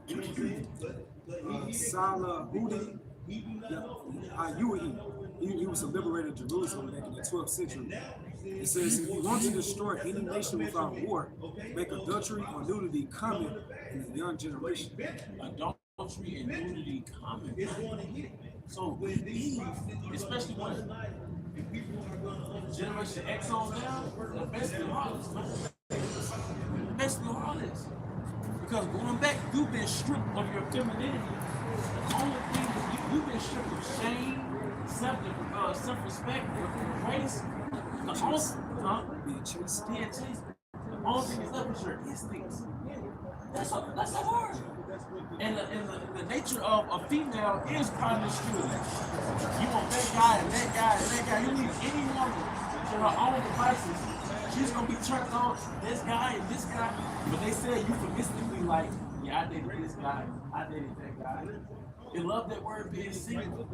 Salah Hudi. He was a liberator of Jerusalem back in the 12th century. It says, if you want to destroy any nation without war, make adultery or nudity common in the young generation. Adultery and nudity common. So Eve, especially when Generation X on down, the best of harlots, man. The best of harlots. Because going back, you've been stripped of your femininity. The only thing is you've been stripped of shame, self-respect, grace. Being chaste. The only thing is left is your instincts. That's so hard. And the nature of a female is promiscuity. You want that guy and that guy and that guy. You leave any woman to her own devices, she's gonna be turned on this guy and this guy. But they say euphemistically, like, yeah, I dated this guy, I dated that guy. They love that word being single.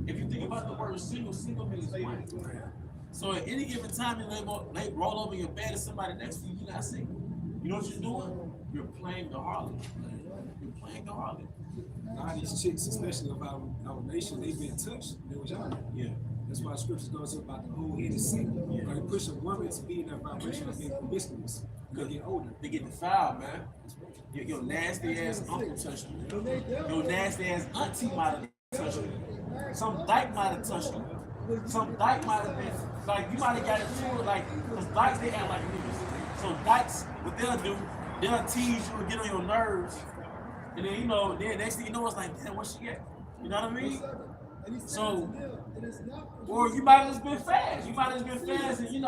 If you think about the word single means one. So at any given time, you lay roll over your bed and somebody next to you, you're not single. You know what you're doing? You're playing the harlot. You're playing the harlot. A lot of these chicks, especially of our nation, they've been touched. They was young. Yeah. That's why scripture goes about the whole head is sick. Because they push a woman to be in that vibration of being promiscuous. They get older. They get defiled, man. Your nasty ass uncle touched you. Your nasty ass auntie might have touched you. Some dyke might have touched you. Some dyke might have been, like, you might have got into it, like, because dykes, they act like niggas. So dykes, what they'll do, they'll tease you and get on your nerves. And then, then next thing you know, it's like, damn, where she at? You know what I mean? So, or you might have just been fast. You might have just been fast, and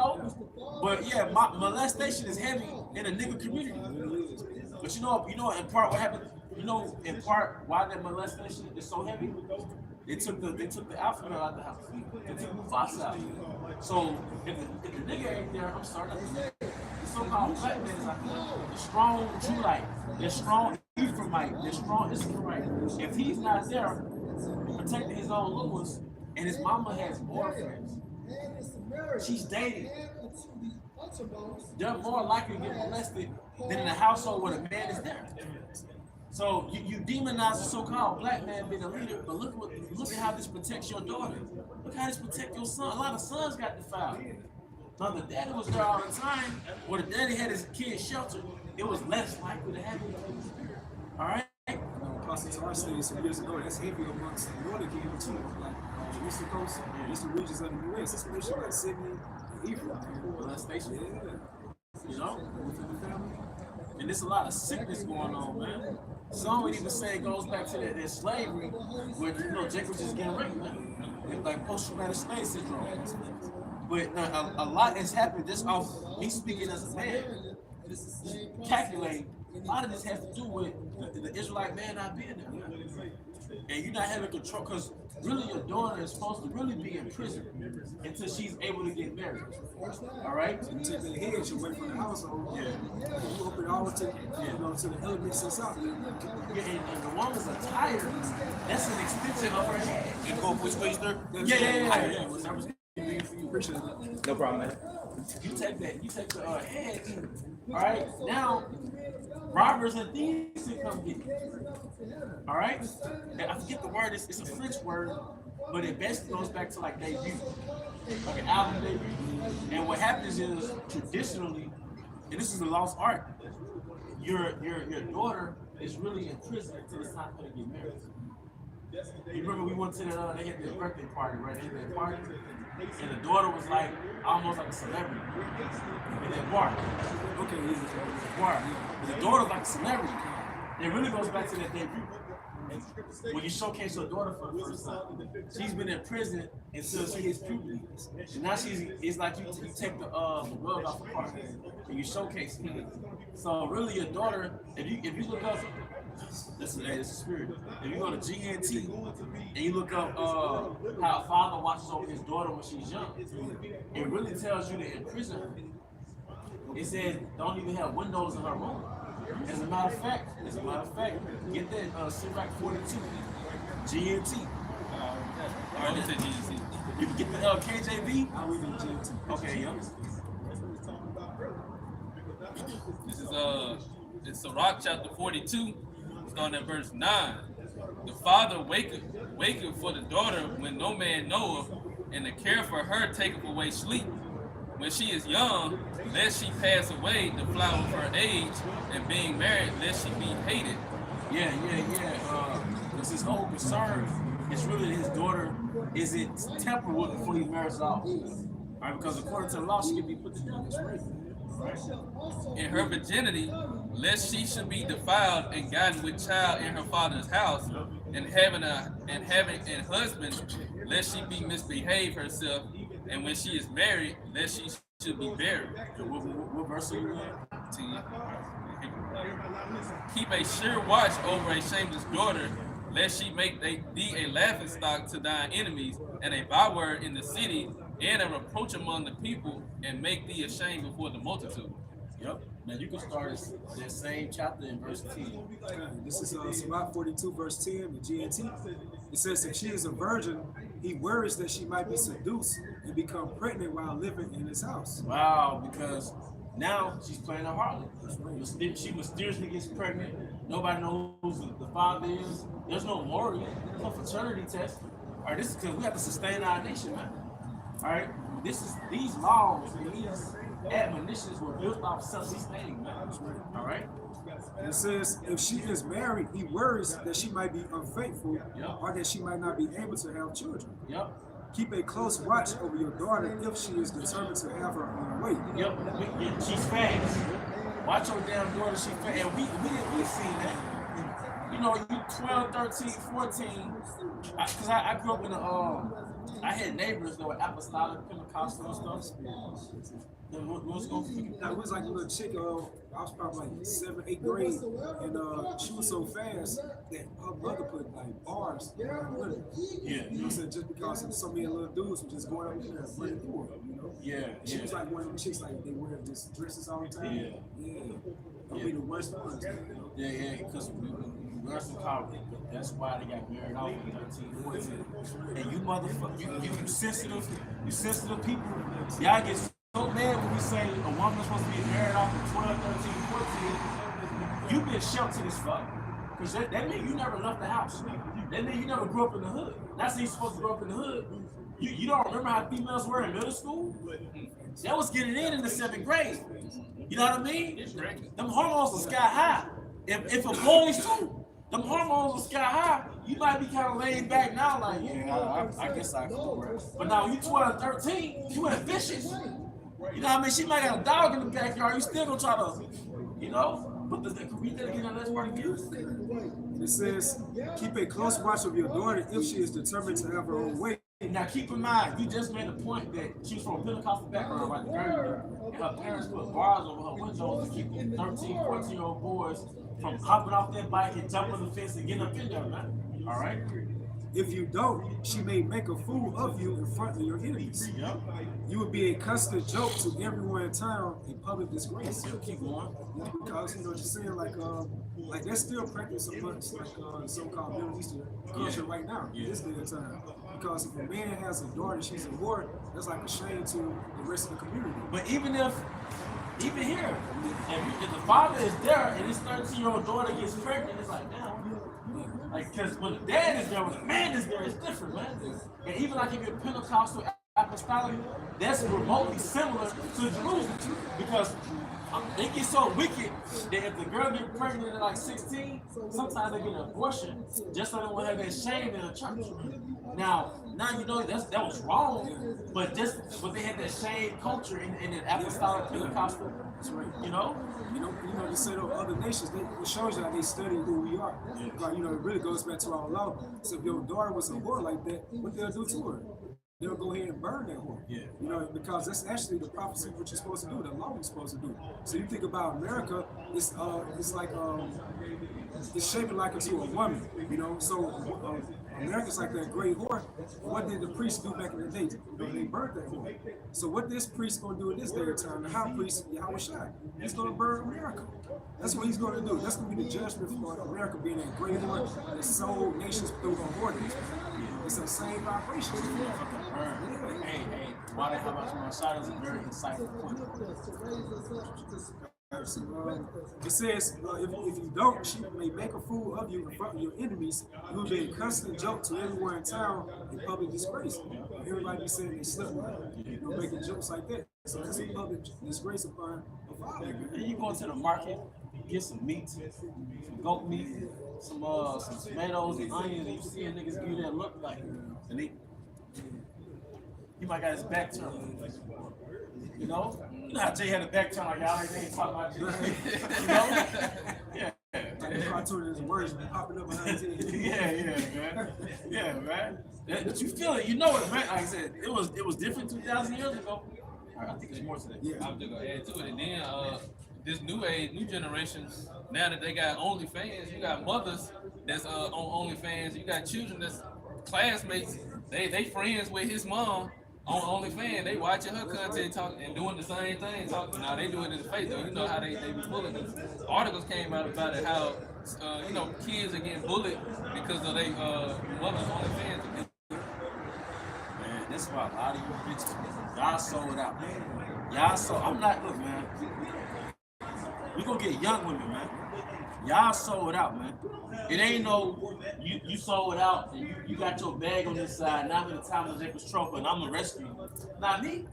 But yeah, molestation is heavy in a nigga community. But in part what happened. In part why that molestation is so heavy. They took the alpha male out of the house. They took Mufasa out. So if the nigga ain't there, I'm sorry. The so-called black man is out there. The strong Judite, the strong Ephraimite, the strong Israelite. If he's not there, protecting his own little ones, and his mama has boyfriends, she's dating, they're more likely to get molested than in a household where the man is there. So you demonize the so-called black man being a leader, but look at how this protects your daughter. Look how this protects your son. A lot of sons got defiled. Now the daddy was there all the time, or the daddy had his kids sheltered, it was less likely to happen. All right. Apostle Tar stated some years ago, that's heavy amongst the Northern Kingdom too, like the Eastern Coast, Eastern regions of the U.S., especially like Sydney and Ephraim. Molestation. Yeah. You know? Within the family. And there's a lot of sickness going on, man. Some would even say it goes back to that slavery, where you know Jacob just getting raped, man. It's like post-traumatic slave syndrome. But now, a lot has happened just off me speaking as a man. Calculating, a lot of this has to do with the Israelite man not being there, man. And you're not having control, because really your daughter is supposed to really be in prison until she's able to get married. All right? You take the hedge away from the household. Yeah. You open it all to, you know, to the elements inside. Yeah, and the woman's attire, that's an extension of her head. You go which way, sir? Yeah. Appreciate it. No problem, man. You take the head. All right, now robbers and thieves can come get it. All right, and I forget the word. It's a French word, but it basically goes back to like debut, like an album debut. And what happens is traditionally, and this is a lost art. Your daughter is really in prison until it's time for her to get married. You remember we went to the they had their birthday party, right? They had their party, and the daughter was like almost like a celebrity in that bar. Okay, Bar. The daughter's like a celebrity. It really goes back to that debut. When you showcase your daughter for the first time, she's been in prison until she hits puberty. And now it's like you take the world off the park and you showcase it. So really your daughter, if you look up, it's a spirit. If you go to GNT and you look up how a father watches over his daughter when she's young, it really tells you that in prison, it says don't even have windows in her room. As a matter of fact, get that Sirach 42, GNT. All right, let's say GMC. You can get the KJV. I read in GMT. Okay, yeah. This is it's Sirach chapter 42, starting at verse 9. The father waketh for the daughter when no man knoweth, and the care for her taketh away sleep. When she is young, lest she pass away the flower of her age, and being married, lest she be hated. Yeah. Because his whole concern is really that his daughter isn't tempered with before he marries off. Right? Because according to the law, she can be put to death. Right? In her virginity, lest she should be defiled and gotten with child in her father's house, and having an husband, lest she be misbehave herself, and when she is married, lest she should be buried. What verse are you in? Keep a sure watch over a shameless daughter, lest she make thee a laughing stock to thine enemies, and a byword in the city, and a reproach among the people, and make thee ashamed before the multitude. Yep. Now you can start that same chapter in verse 10. This is Sirach 42, verse 10, the GNT. It says, if she is a virgin, he worries that she might be seduced and become pregnant while living in his house. Wow, because now she's playing a harlot. She mysteriously gets pregnant. Nobody knows who the father is. There's no memorial. There's no fraternity test. All right, this is because we have to sustain our nation, man. All right, these laws and these admonitions were built off self-sustaining, man. All right. And it says, if she is married, he worries that she might be unfaithful, or that she might not be able to have children. Yep. Keep a close watch over your daughter if she is determined to have her own way. Yep. She's fast. Watch your damn daughter. She's fast. And we seen that. You know, you 12, 13, 14. Because I grew up in I had neighbors that were apostolic, Pentecostal and stuff. What's going on? It was like a little chick, I was probably like 7th, 8th grade, and she was so fast that her mother put like bars in her women. Yeah. You know what I'm saying? Just because so many little dudes were just going up there and running through her, you know? Yeah. She was like one of them chicks, like they wear just dresses all the time. Yeah. I'll be the worst ones, you know? Yeah, because we were some college. That's why they got married off in 13, 14. And you motherfucker, you sensitive people, y'all get so mad when we say a woman's supposed to be married off at 12, 13, 14. You been sheltered as fuck. Because that means you never left the house. That means you never grew up in the hood. That's you're supposed to grow up in the hood. You don't remember how females were in middle school? That was getting in the 7th grade. You know what I mean? It's wrecking. Them hormones are sky high. If a boy's too, them hormones are sky high. You might be kind of laid back now, like, yeah, I guess I can do it. But now when you 12, 13, you ambitious. You know what I mean? She might got a dog in the backyard. You still gonna try to, you know, but we did again on this part again. It says, keep a close watch of your daughter if she is determined to have her own way. Now keep in mind, you just made the point that she's from a Pentecostal background, right? And her parents put bars over her windows to keep 13, 14-year-old boys from hopping off that bike and jumping the fence and getting up in there, man. All right? If you don't, she may make a fool of you in front of your enemies. Yep. You will be a constant joke to everyone in town, a public disgrace. Keep going. Because, you know, just saying, like they're still practicing amongst, like, so-called Middle Eastern culture right now, this day and time. Because if a man has a daughter, she's a whore, that's like a shame to the rest of the community. But even here, if the father is there and his 13-year-old daughter gets pregnant, it's like, damn. Like, because when the dad is there, when the man is there, it's different, man. And even like if you're Pentecostal apostolic, that's remotely similar to Jerusalem. Because they get so wicked that if the girl gets pregnant at like 16, sometimes they get an abortion just so they won't have that shame in the church. Now you know that was wrong, but they had that shame culture in the apostolic Pentecostal. You know, they say to other nations, it shows you how they study who we are. Like, you know, it really goes back to our law. So if your daughter was a whore like that, what they'll do to her? They'll go ahead and burn that whore. Yeah. You know, because that's actually the prophecy what you're supposed to do, the law you're supposed to do. So you think about America, it's like it's shaping like into a woman, you know. So America's like that great whore. What did the priests do back in the day? They burned that whore. So what this priest gonna do in this day and time? The high priest, Yahweh Shai, he's gonna burn America. That's what he's gonna do. That's gonna be the judgment for America being that great whore that sold nations through her whoredom. It's the same vibration. Hey, why the hell about my side is a very insightful point. It says, if you don't, she may make a fool of you in front of your enemies. You will be a constant joke to everyone in town in public disgrace. Everybody be saying they slept well. You're making jokes like that. So that's a public disgrace upon a father. And you go to the market, get some meat, some goat meat, some tomatoes and onions, and you see a niggas give you that look like, and he might got his back turned. You know how Jay had a back turn, like y'all ain't talking about Jay. You know? Yeah. Like the cartoon is words popping up behind his head. Yeah, man. But you feel it, you know it, man. Like I said, it was different 2,000 years ago. I think it's more today. Yeah. I'm just gonna add to it, and then this new generation, now that they got OnlyFans, you got mothers that's on OnlyFans, you got children that's classmates, they friends with his mom on OnlyFans, they watching her content, talking and doing the same thing. Now they do it in the face though. You know how they be bullying us. Articles came out about it, how kids are getting bullied because of they mothers OnlyFans. Man, that's why a lot of you bitches, y'all sold out, man. I'm not, look, man. We gonna get young women, man. Y'all sold out, man. It ain't no, you sold out and you got your bag on this side, now I'm in the time of Jacob's trouble and I'm gonna rescue you. Not me.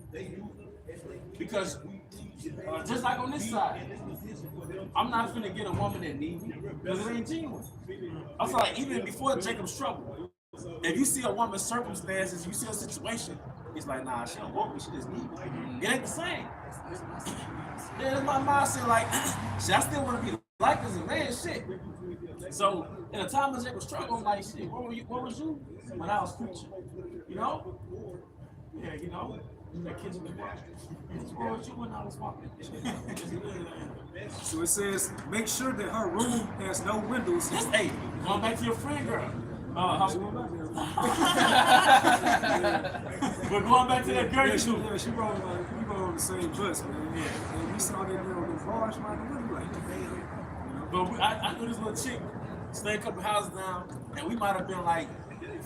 Because just like on this side, I'm not finna get a woman that needs me because it ain't genuine. I feel like even before Jacob's trouble, if you see a woman's circumstances, you see a situation, it's like, nah, she don't want me, she just need me. It ain't the same. Yeah, my mindset like, shit, I still want to be like as a man, shit. So in a time of Jacob's struggle, I'm like, shit, what was you when I was preaching? You know? Yeah, you know? That kitchen was walking. What was you when I was walking? So it says, make sure that her room has no windows. Hey, going back to your friend girl. We're going back to that girl you shoot. Yeah, we rode on the same bus, man. Yeah. And we saw that girl with bars right there. Like, damn. But I knew this little chick stayed a couple houses down, and we might have been like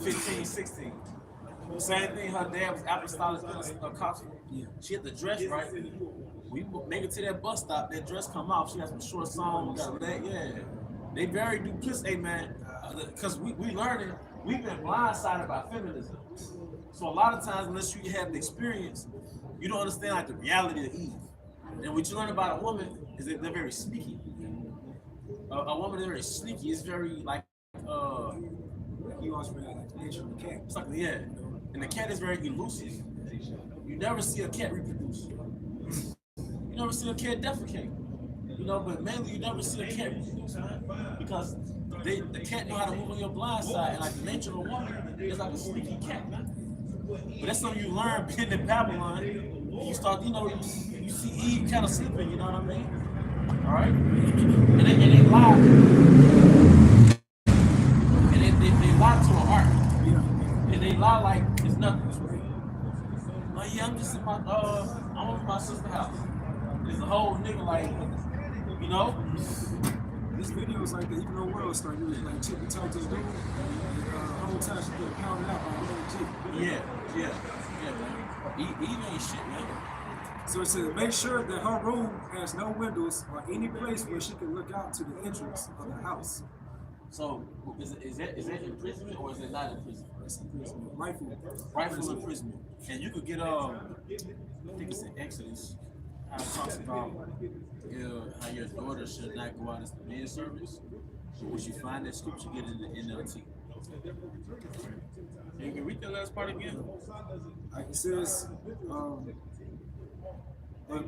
15, 16. Same thing, her dad was apostolic Pentecostal. Yeah. She had the dress right. We make it to that bus stop, that dress come off. She has some short songs, got that, yeah. They very duplicitous, hey man, because we learning, we've been blindsided by feminism. So a lot of times, unless you have the experience, you don't understand like the reality of Eve. And what you learn about a woman is that they're very sneaky. A woman is very sneaky. It's very like You also read like the nature of the cat. it's like yeah. And the cat is very elusive. You never see a cat reproduce. You never see a cat defecate. You know, but mainly you never see a cat reproduce, man. Because the cat know how to move on your blind side. And like the nature of a woman is like a sneaky cat, man. But that's something you learn being in Babylon. You start, you know, you see Eve kind of sleeping, you know what I mean? All right? And they lie. And they lie to her heart. And they lie like it's nothing. Like, yeah, I'm just in my, I'm over my sister's house. There's a whole nigga like, you know? This video is like the even though world start using like chicken toe to the dude. The whole time she get pounded out by another chick. Yeah, man. Eve ain't shit, man. So it says, make sure that her room has no windows or any place where she can look out to the entrance of the house. So is that imprisonment or is it not imprisonment? That's imprisonment. Rightful imprisonment. And you could get I think it's in Exodus, how it talks about how your daughter should not go out as the maid service. So once you find that scripture, get it in the NLT. You can read that last part again. Like it says,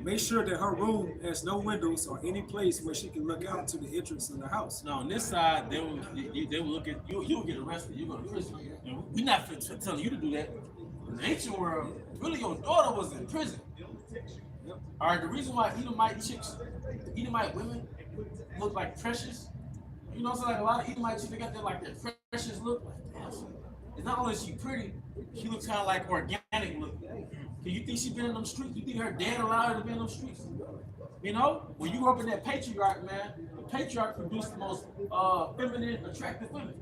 make sure that her room has no windows or any place where she can look out to the entrance of the house. Now on this side, they will look at you. You'll get arrested. You go to prison. We're not telling you to do that. In the ancient world, really, your daughter was in prison. Yep. All right. The reason why Edomite women look like precious. You know, so like a lot of Edomite chicks, they got that precious look. Like, damn, it's not only is she pretty, she looks kind of like organic look. Do you think she been in them streets? You think her dad allowed her to be in them streets? You know, when you grew up in that patriarch, man, the patriarch produced the most feminine, attractive women.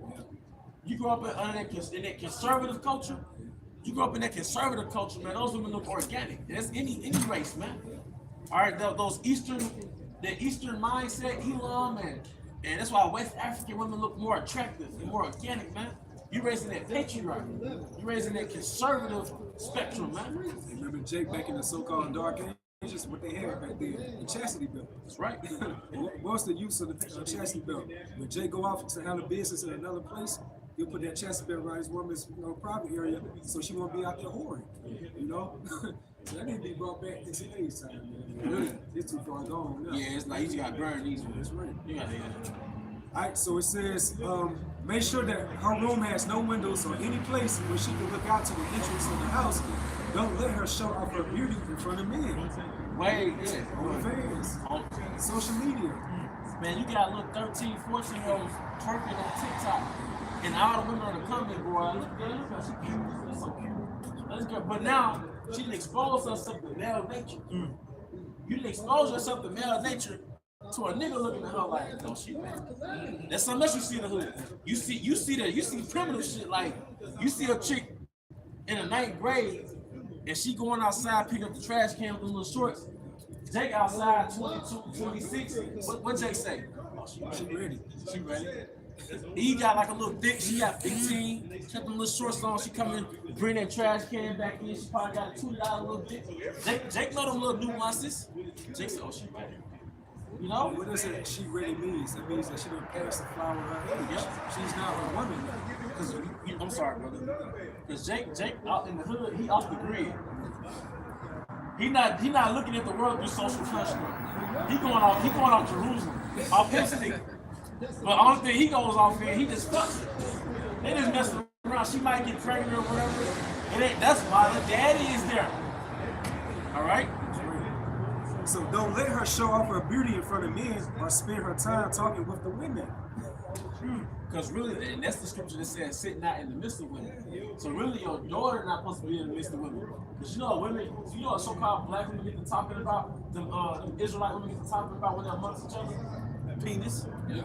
You grew up in that conservative culture. You grew up in that conservative culture, man. Those women look organic. That's any race, man. All right, the Eastern mindset, Elam, and that's why West African women look more attractive and more organic, man. You raising that patriarch. You raising that conservative spectrum, man. Remember Jake back in the so-called dark ages, what they had back there, the chastity belt. That's right. What's the use of the chastity belt? When Jake go off to handle business in another place, he'll put that chastity belt around his woman's private area so she won't be out there whoring. You know? So that need to be brought back in today's time, man. Really, it's too far gone now. Yeah, it's like you just got burned these ones. That's right. Yeah. All right, so it says, make sure that her room has no windows or any place where she can look out to the entrance of the house. Don't let her show off her beauty in front of men. Wait, yeah. On fans, social media. Man, you got little 13, 14-year-olds twerking on TikTok. And all the women are the comment, boy, look good, look how she cute. That's so cute. That's good. But now, she didn't expose herself to male nature. You didn't expose yourself to male nature to a nigga looking at her like, no, she bad. That's how much you see in the hood. You see primitive shit, like you see a chick in the 9th grade and she going outside picking up the trash can with them little shorts. Jake outside 22, 26. What Jake say? Oh, she ready. She ready. He got like a little dick. She got 15. She got them little shorts on. She come in, bring that trash can back in. She probably got a $2 little dick. Jake know them little nuances. Jake said, oh, she ready. You know? What does that she really means? It means that she didn't pass the flower of her age. Yep. She's not a woman. Because I'm sorry, brother. Because Jake out in the hood, he off the grid. He not looking at the world through social pressure. He going off Jerusalem, off his stick. But the only thing he goes off in, he just fucks it. They just messing around. She might get pregnant or whatever. That's why the daddy is there. All right. So don't let her show off her beauty in front of men or spend her time talking with the women. Because really, and that's the scripture that says, sit not in the midst of women. So really, your daughter not supposed to be in the midst of women. Because you know what so-called black women get to talking about, them Israelite women get to talking about when they're amongst each other? Penis. Yeah.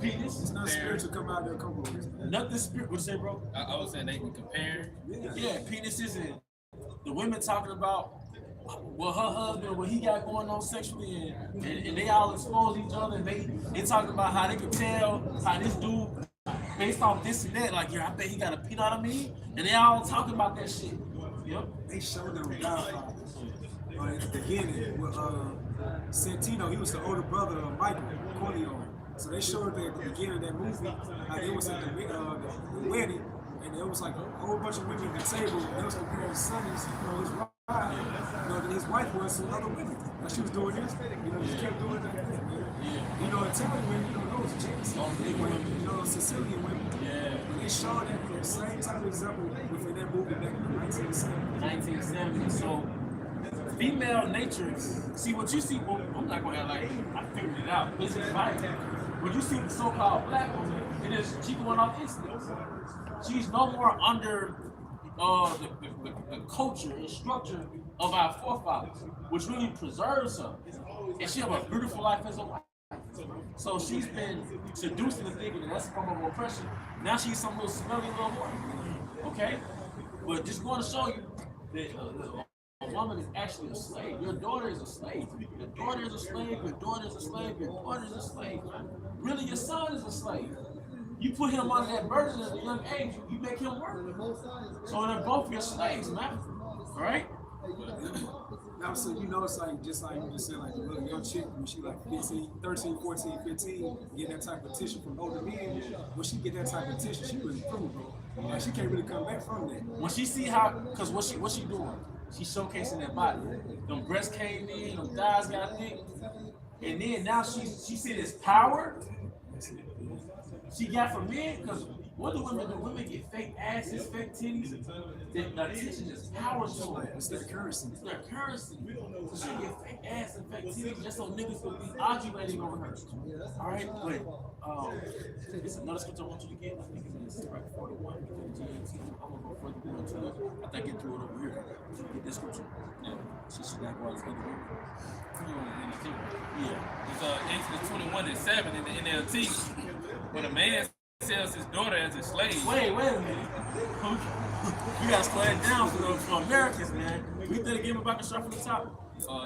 Penis. It's not spiritual come out there, come on. Nothing spiritual. What you say, bro? I was saying they can compare. Yeah, penises and the women talking about what her husband, what he got going on sexually, and they all expose each other, and they talking about how they can tell how this dude, based off this and that, like, yeah, I bet he got a peanut on me, and they all talking about that shit. Yep. They show them Godfathers. at the beginning with Santino. He was the older brother of Michael Corleone. So they showed that at the beginning of that movie, how they was at the wedding, and there was like a whole bunch of women at the table, and they was comparing Sonny's, his ride, that his wife was to other women. Like she was doing this, just kept doing that. Italian women, those gypsy women, Sicilian women. Yeah. And they showed that same type of example within that movie back in the 1970s. 1970. So, female nature. See what you see. Well, I'm not gonna act like I figured it out. This is right. When you see the so-called black woman, it is she going off instincts. She's no more under the culture and structure of our forefathers, which really preserves her, and she have a beautiful life as a wife. So she's been seduced into thinking that that's a form of oppression. Now she's some little smelly little woman. Okay? But just going to show you that a woman is actually a slave. Your daughter is a slave. Your daughter is a slave. Your daughter is a slave. Your daughter is a slave. Really, your son is a slave. You put him under that burden at a young age, you make him work. So they're both your slaves, man. All right? Now, so it's like, just like you just said, like a little young chick, when she like 15, 13, 14, 15, get that type of tissue from older men, when she get that type of tissue, she really through, bro. Like, she can't really come back from that. When she see how, because what she doing? She's showcasing that body. Them breasts came in, them thighs got thick. And then now she see this power she got from men, because what do women do? Women get fake asses, fake titties. The attention is power to them. It's their currency. It's their currency. So she get fake ass and fake titties just so niggas will be ovulating over her. All right, but it's another scripture I want you to get. I think it's in like 41. I'm gonna go further into it. I think I get through it over here. Get this scripture. Yeah, she should not go out as other women. Yeah. It's Exodus 21:7 in the NLT. When a man sells his daughter as a slave. Wait a minute. You gotta slow it down for Americans, man. We did again about to start from the top.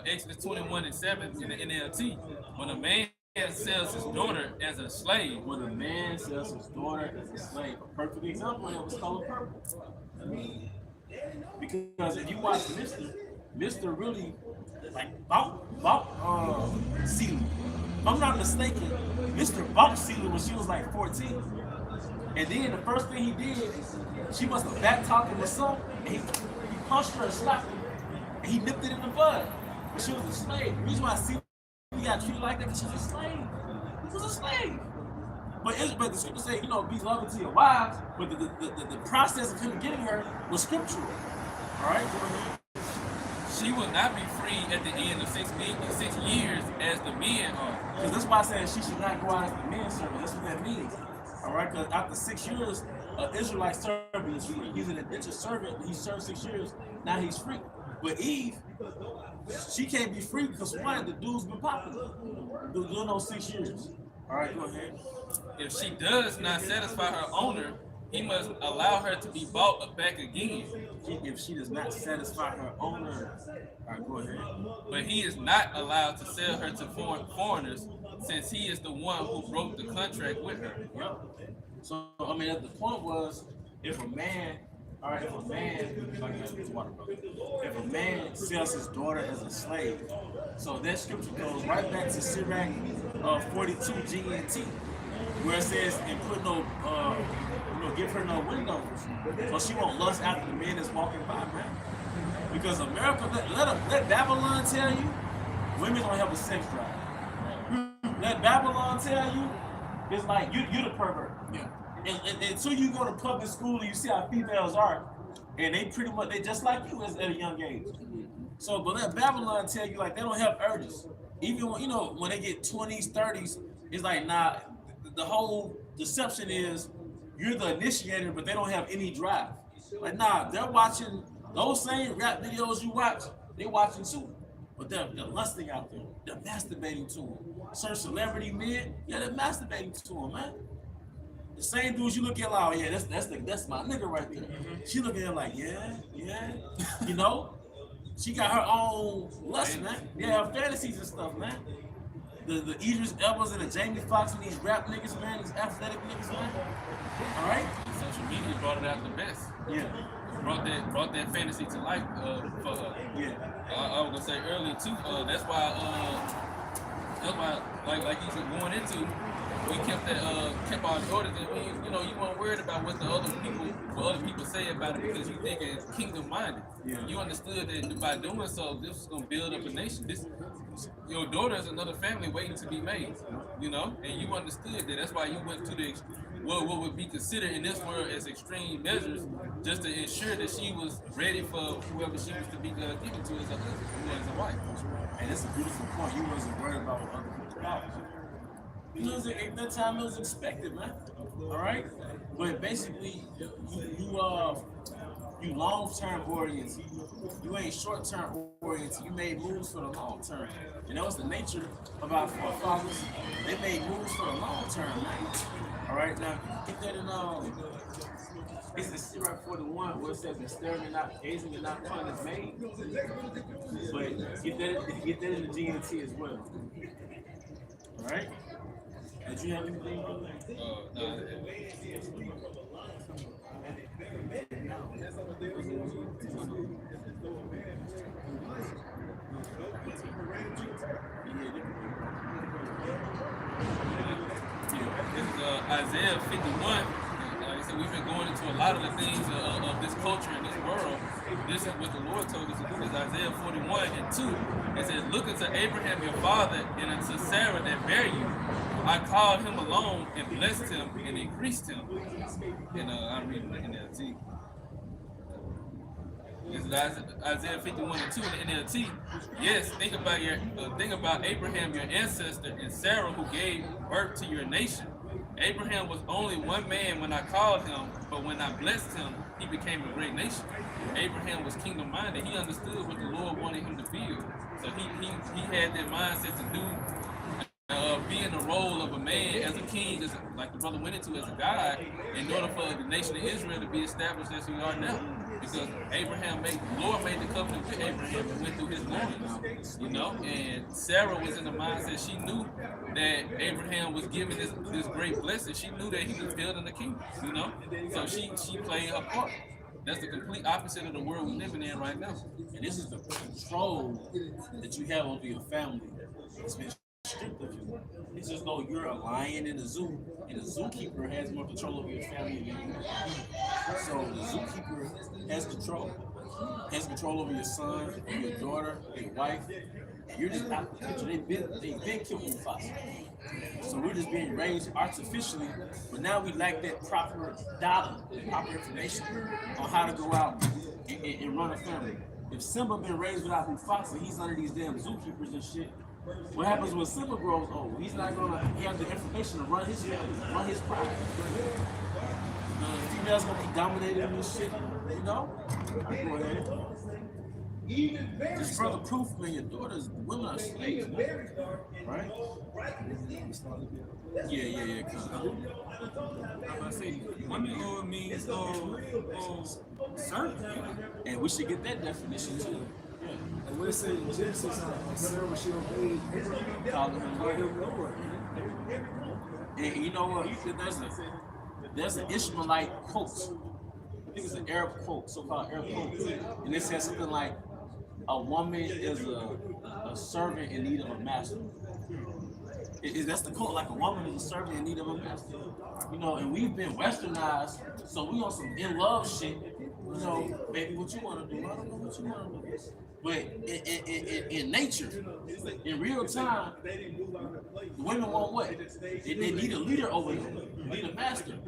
Exodus 21:7 in the NLT. When a man sells his daughter as a slave. When a man sells his daughter as a slave, a perfect example, it was color purple. Because if you watch Mr. really like bought Celia. If I'm not mistaken, Mr. bought Celia when she was like 14. And then the first thing he did, she must have back talked him or something, and he punched her and slapped her. And he nipped it in the bud. But she was a slave. The reason why Celia got treated like that because she was a slave. She was a slave. But the scripture say, be loving to your wives, but the process of him getting her was scriptural. All right, go ahead. She will not be free at the end of 6 years as the men are. Because that's why I said she should not go out as the men servant. That's what that means. All right, because after 6 years, Israelite servant is free. He's an indentured servant. He served 6 years. Now he's free. But Eve, she can't be free because one, the dude's been popular doing those 6 years. All right, go ahead. If she does not satisfy her owner, he must allow her to be bought back again. If she does not satisfy her owner, all right, go ahead. But he is not allowed to sell her to foreigners, since he is the one who broke the contract with her. Yep. So, the point was, if a man sells his daughter as a slave, so that scripture goes right back to Sirach 42 GMT, where it says, and put give her no windows, so she won't lust after the men that's walking by, man. Because America, let Babylon tell you, women don't have a sex drive. Let Babylon tell you, it's like you're the pervert. Yeah. And until you go to public school and you see how females are, and they just like you at a young age. So, but let Babylon tell you, like, they don't have urges. Even when, when they get 20s, 30s, it's like, nah, the whole deception is you're the initiator, but they don't have any drive. Like, nah, they're watching those same rap videos you watch, they're watching too. But they're lusting out there. They're masturbating to them. Certain celebrity men, they're masturbating to them, man. The same dudes you look at like, oh yeah, that's my nigga right there. She looking at him like, yeah. She got her own lust, man. Yeah, her fantasies and stuff, man. The Idris Elba's and the Jamie Foxx and these rap niggas, man, these athletic niggas, man. All right? Social media brought it out the best. Yeah. brought that fantasy to life for her. Yeah. I was gonna say earlier too. That's why like you said going into, we kept our daughters, and we, you weren't worried about what other people say about it, because you think it's kingdom minded. Yeah. You understood that by doing so, this is gonna build up a nation. Your daughter is another family waiting to be made. And you understood that. That's why you went to what would be considered in this world as extreme measures, just to ensure that she was ready for whoever she was to be given to as a husband, as a wife. And it's a beautiful point. You wasn't worried about what other people thought. At that time, it was expected, man. All right? But basically, you long-term oriented. You ain't short-term oriented. You made moves for the long term. And that was the nature of our forefathers. They made moves for the long term, man. All right? Now, get that in, it's the Sirach 41 where it says, "Stirring and not gazing and not fun is made." But get that in the GMT as well. All right? Did you have anything? No. This is Isaiah 51. Like I said, we've been going into a lot of the things of this culture and this world. This is what the Lord told us to do. This is Isaiah 41 and 2. It says, "Look unto Abraham your father, and unto Sarah that bare you. I called him alone and blessed him and increased him." And I'm reading the NLT. This is Isaiah 51 and 2 in the NLT. Yes, think about Abraham, your ancestor, and Sarah, who gave birth to your nation. Abraham was only one man when I called him, but when I blessed him, he became a great nation. Abraham was kingdom-minded. He understood what the Lord wanted him to build. So he had that mindset to do, be in the role of a man as a king, like the brother went into, as a God, in order for the nation of Israel to be established as we are now. Because the Lord made the covenant with Abraham and went through his loins, and Sarah was in the mindset, she knew that Abraham was given this great blessing. She knew that he was building the kingdom, so she played her part. That's the complete opposite of the world we're living in right now. And this is the control that you have over your family. It's been stripped of you. It's as though you're a lion in a zoo, and the zookeeper has more control over your family than you. So the zookeeper has control over your son, your daughter, your wife. You're just out the picture. They've been killed Mufasa. So we're just being raised artificially, but now we lack that proper data, proper information on how to go out and run a family. If Simba been raised without Mufasa, he's under these damn zookeepers and shit. What happens when Simba grows old? He's not gonna have the information to run his family, run his pride. Females gonna be dominated in this shit, Go ahead. Just further proof, man, your daughters, women are slaves, man. Right? Yeah. I say women means servant. And we should get that definition too. And what it says in Genesis, Sarah, she obeyed Abraham, Called him called Lord. him Lord. And you know what? There's an Ishmaelite quote. I think it's an Arab quote, so-called Arab quote. And it says something like, "A woman is a servant in need of a master." That's the quote, like a woman is a servant in need of a master. And we've been westernized, so we on some in love shit. Baby, what you want to do? I don't know what you want to do. But in nature, in real time, the women want what? They need a leader over them. They need a master.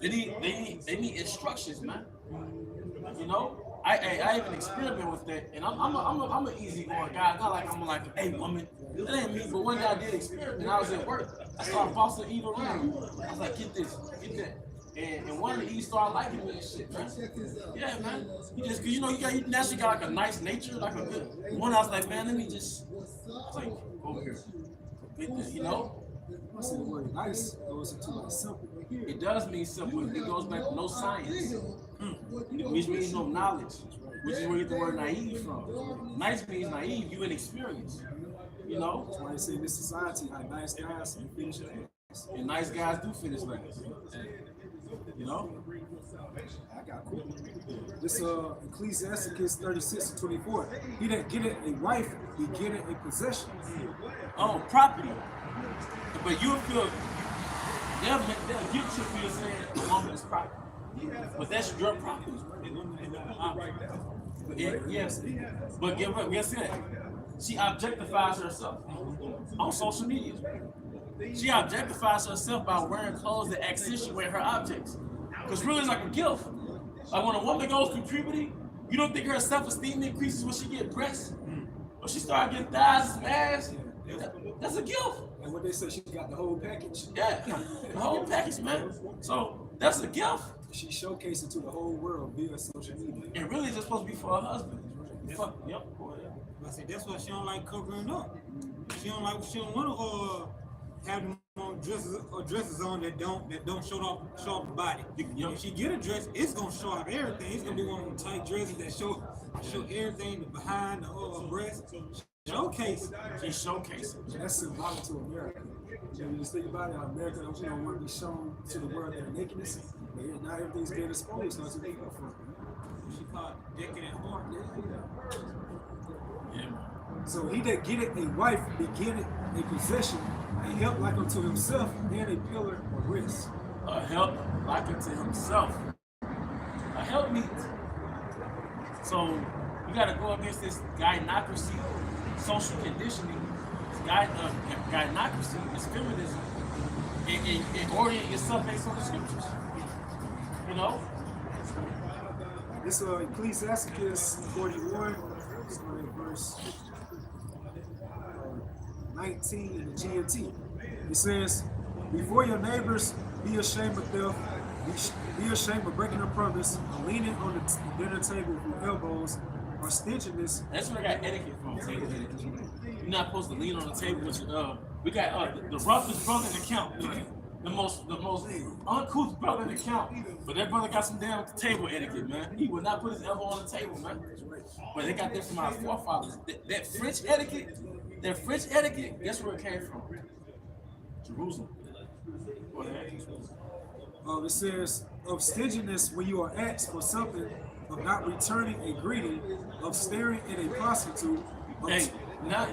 They need instructions, man. I even experiment with that, and I'm an easygoing guy. I'm like, "Hey, woman." That ain't me, but one day I did experiment. I was at work. I started bossing Eve around. I was like, "Get this, get that." And one of the Eve started liking me and shit, man. Yeah, man. You naturally got like a nice nature, like a good one. I was like, "Man, let me just like over here." Get this, I said the word nice goes into like simple. It does mean simple. It goes back to no science, which means no knowledge, which is where you get the word naive from. Nice means naive, you inexperienced. That's why they say in this society, like nice guys and finish last. And nice guys do finish last. You know? I got cool. This Ecclesiasticus 36:24. He that getteth a wife, he getteth a possession. Oh, property. But you'll feel, they'll guilt trip you saying the woman is property. But that's your property. Yes. But guess what? She objectifies herself on social media. She objectifies herself by wearing clothes that accentuate her objects. Because really it's like a gift. Like when a woman goes through puberty, you don't think her self-esteem increases when she gets breasts? Or she starts getting thighs and ass? That's a gift. And what they say, she got the whole package. Yeah, the whole package, man. So that's a gift. She showcased it to the whole world via social media. And really it's just supposed to be for her husband. Fuck, yep. I say that's why she don't like covering up. She don't want to have them on dresses on that don't show off the body. If she get a dress, it's gonna show off everything. It's gonna be one of them tight dresses that show everything behind the breast. Showcase. She's showcasing. That's symbolic to America. You just think about it, America don't want to be shown to the world their nakedness, but not everything's being exposed to the forefront. She called decadent heart. Yeah. So he that getteth a wife begetteth a possession, a help like unto himself, and a pillar of rest. A help like unto himself. A helpmeet. So you got to go against this gynocracy, social conditioning, this gynocracy, this feminism, and orient yourself based on the scriptures. You know? This Ecclesiasticus 41, starting verse 19 in the GMT. It says, before your neighbors, be ashamed of theft, be ashamed of breaking a promise, leaning on the dinner table with elbows, or stinginess. That's where I got etiquette from. Table etiquette. You're not supposed to lean on the table with your, we got the roughest brother in the count. The most uncouth brother in the count. But that brother got some damn table etiquette, man. He would not put his elbow on the table, man. But they got that from our forefathers. That French etiquette, guess where it came from? Jerusalem. It says, of stinginess when you are asked for something, of not returning a greeting, of staring at a prostitute. Hey, not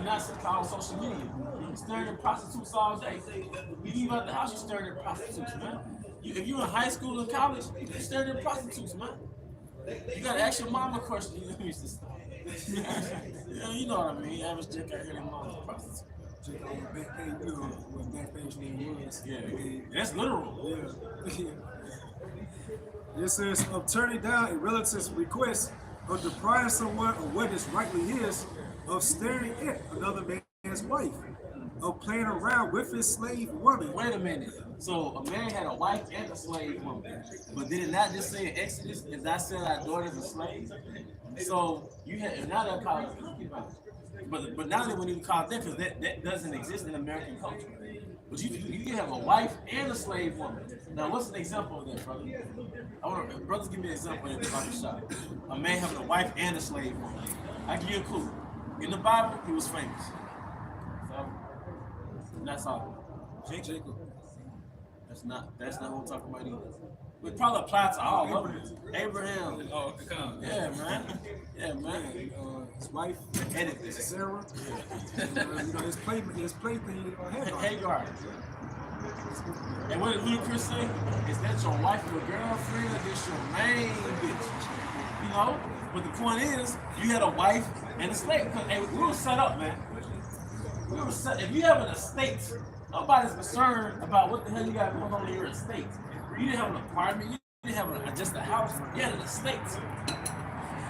on social media. You staring at prostitutes all day. You leave out the house, you staring at prostitutes, man. If you're in high school or college, you staring at prostitutes, man. You gotta ask your mama a question. You know what I mean. Average chick out here, their mama's a prostitute. Yeah, that's literal. Yeah. It says, of turning down a relative's request, of depriving someone of what is rightly his, of staring at another man's wife, of playing around with his slave woman. Wait a minute. So a man had a wife and a slave woman, but did it not just say in Exodus, "As I sell our daughters as slaves"? So you had now they're called, but now they wouldn't even call it that because that doesn't exist in American culture. But you can have a wife and a slave woman. Now, what's an example of that, brother? Brothers, give me an example of that shot. A man having a wife and a slave woman. I give you a clue. In the Bible, he was famous. So that's all. Jacob. That's not what we're talking about either. We probably apply to all of them. Abraham. Oh, come. Yeah, man. Yeah, man. His wife, Sarah. His plaything, Hagar. And what did Ludacris say? Is that your wife or girlfriend or this your main bitch? You know? But the point is, you had a wife and a slave. Hey, we were set up, man. If you have an estate, nobody's concerned about what the hell you got going on in your estate. You didn't have an apartment, you didn't have just a house, you had an estate.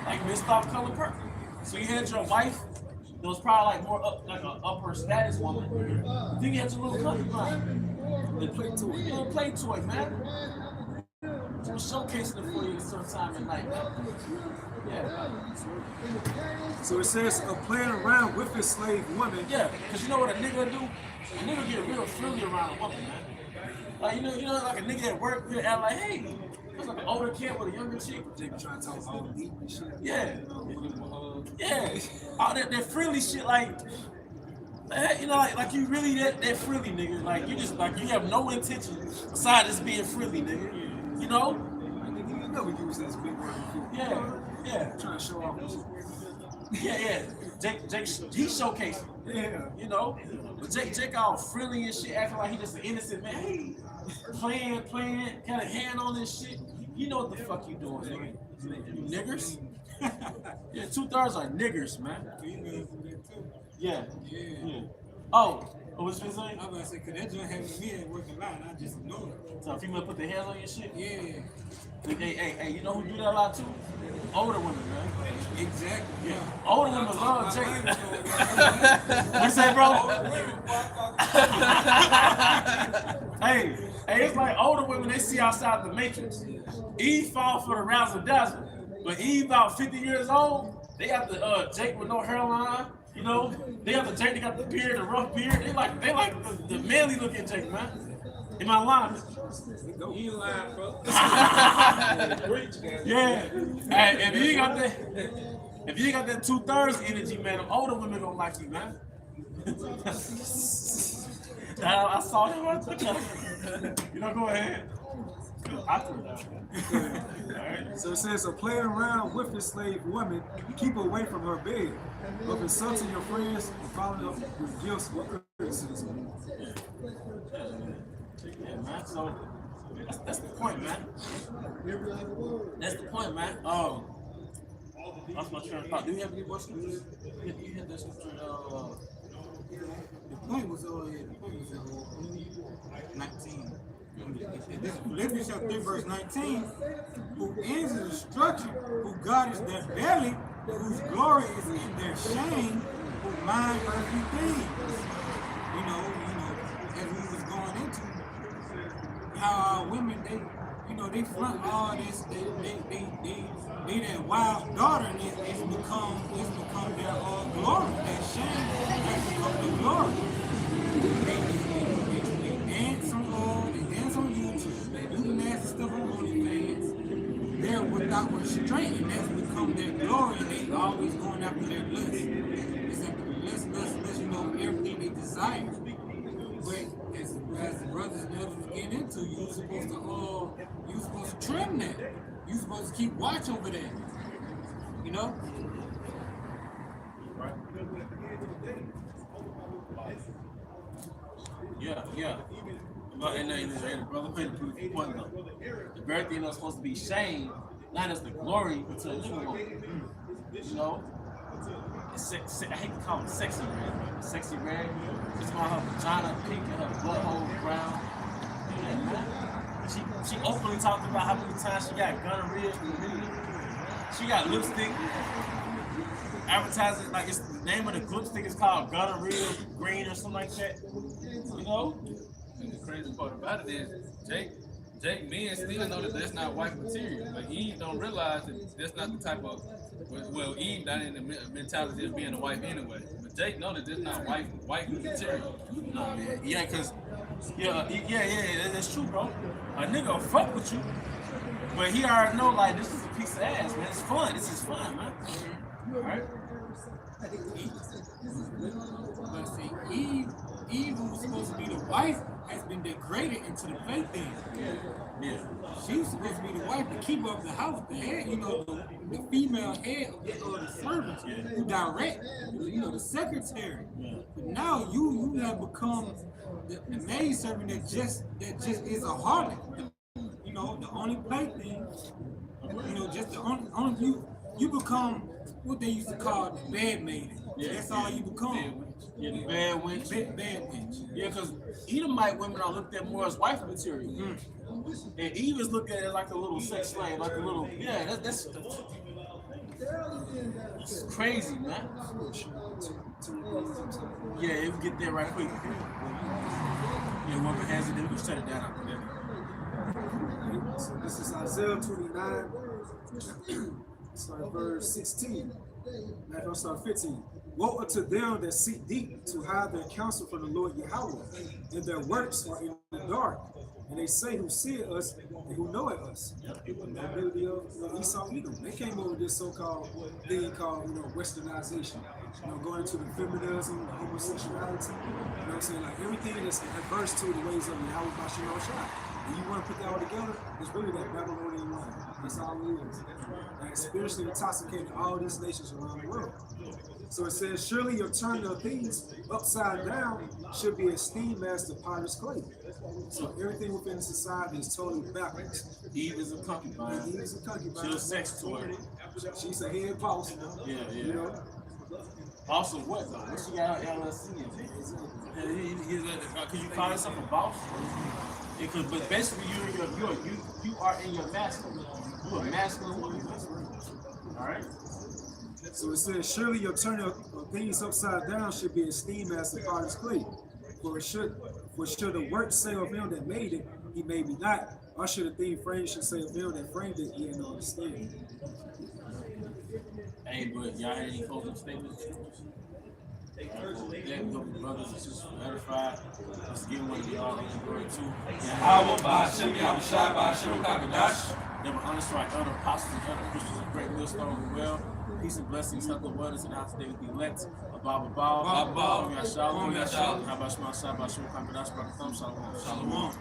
Like mixed off color purple. So you had your wife that was probably like more like an upper status woman. Then you had your little concubine. They play toy. You don't play toy, man. We're showcasing it for you sometime at night. Yeah. So it says playing around with his slave woman. Yeah, because you know what a nigga do? A nigga get real friendly around a woman, man. Like, you know, like a nigga at work, he'll act like, hey, it's like an older kid with a younger chick. They be trying to talk all deep and shit. Yeah. Yeah. All that friendly shit, like, you know, like you really that friendly, nigga. Like, you just, like, you have no intention besides just being friendly, nigga. You know? You never use this big word before. Yeah. Trying to show off. Yeah. Jake, he showcased. Yeah. You know? But Jake all friendly and shit, acting like he just an innocent man. Hey, playing, got a hand on this shit. You know what the fuck you doing, nigga? You niggers? Yeah, 2/3 are niggers, man. Yeah. Oh, what's you saying? I was about to say, cause that joint having me at work a lot, and I just know it. So female put their hands on your shit? Yeah. Hey, you know who do that a lot too? Older women, man. Exactly. Yeah. Older women love Jake. What you say, bro? hey, it's like older women, they see outside the matrix. Eve fall for the razzle dazzle. But Eve about 50 years old, they got the Jake with no hairline, you know. They got the Jake, they got the beard, the rough beard. They like the manly looking Jake, man. Am I lying? You lying, bro. Yeah. Hey, if you ain't got that 2/3 energy, man, them older women gonna like you, man. I saw him. You know, go ahead. Alright. So it says, so playing around with enslaved woman, keep away from her bed. But insulting your friends and following up with gifts or criticism. Yeah, man. So that's the point, man. That's the point, man. That's my train of thought. Do you have any questions? You had this The point was 19. Philippians chapter 3, verse 19, who ends in destruction, who God is their belly, whose glory is in their shame, who mind earthly things. You know, as we was going into how our women, they front all this, they that wild daughter, and it's become their glory, their shame has become their glory. They dance on YouTube, they do the nasty stuff on OnlyFans. They're without restraint, and that's become their glory, and they always going after their lust. It's like lust, everything they desire. But as the brothers and others get into, you're supposed to trim that. You're supposed to keep watch over that. You know? right? Yeah. But and the brother made a beautiful point though. The very thing that's supposed to be shame, not as the glory, but to the living room. You know? I hate to call it sexy red. Sexy red. It's about her vagina pink and her butthole brown. Yeah, man. She openly talked about how many times she got gonorrhea in the video. She got lipstick. Advertising like it's the name of the lipstick is called gonorrhea green or something like that. You know? And the crazy part about it is Jake men still know that that's not wife material. Like Eve don't realize that that's not the type of Eve not in the mentality of being a wife anyway. But Jake know that that's not wife material. No, man. Yeah, cause that's true, bro. A nigga will fuck with you, but he already know like this is a piece of ass, man. It's fun. This is fun, man. All right. But see, Eve, who was supposed to be the wife, has been degraded into the faith thing. Yeah. She was supposed to be the wife to keep up the house, the head, the female head of the servants who direct, the secretary. Yeah. But now you have become the maid servant that just is a harlot. The only plaything. Just the only you become what they used to call the bed maiden. Yeah. That's all you become. Yeah, the bad witch. Bad witch. Yeah, because Edomite women are looked at more as wife material. Mm. And Eve is looked at as like a little sex slave, like a little, that's crazy, man. Yeah, it will get there right quick. Yeah, whoever has it, then we can shut it down after that. So this is Isaiah 29, start verse 16. Now I'll start 15. Woe unto them that seek deep to hide their counsel from the Lord Yahweh, and their works are in the dark. And they say, who see us and who know us. The ability of Esau Edom. They came over this so-called thing called, westernization. Going into the feminism, the homosexuality. You know what I'm saying? Like everything that's adverse to the ways of Yahweh Bashir Shai. and you want to put that all together, it's really that Babylonian line. That's all it is. And spiritually intoxicating all these nations around the world. So it says, surely your turn of things upside down should be esteemed as the potter's clay. So everything within society is totally backwards. Eve is a concubine. And Eve is a concubine. She's a sex toy. She's a head boss. Yeah, yeah. You know? Also, what though? What she got LLC in? Could you call yourself a boss? Because, but basically, you are in your masculine. You are a masculine woman. All right. So it says, surely your turn of things upside down should be esteemed as the potter's clay. For should the work say of him that made it, he made me not. Or should the thing framed should say of him that framed it, he had no understanding. Hey, but y'all had any closing statements? Brothers and sisters edified. Let's give one of y'all in the glory too. Never honest right, other apostles and other Christians of great millstone and well. Peace and blessings, help the word is in the house today with the elect. Shalom. Shalom.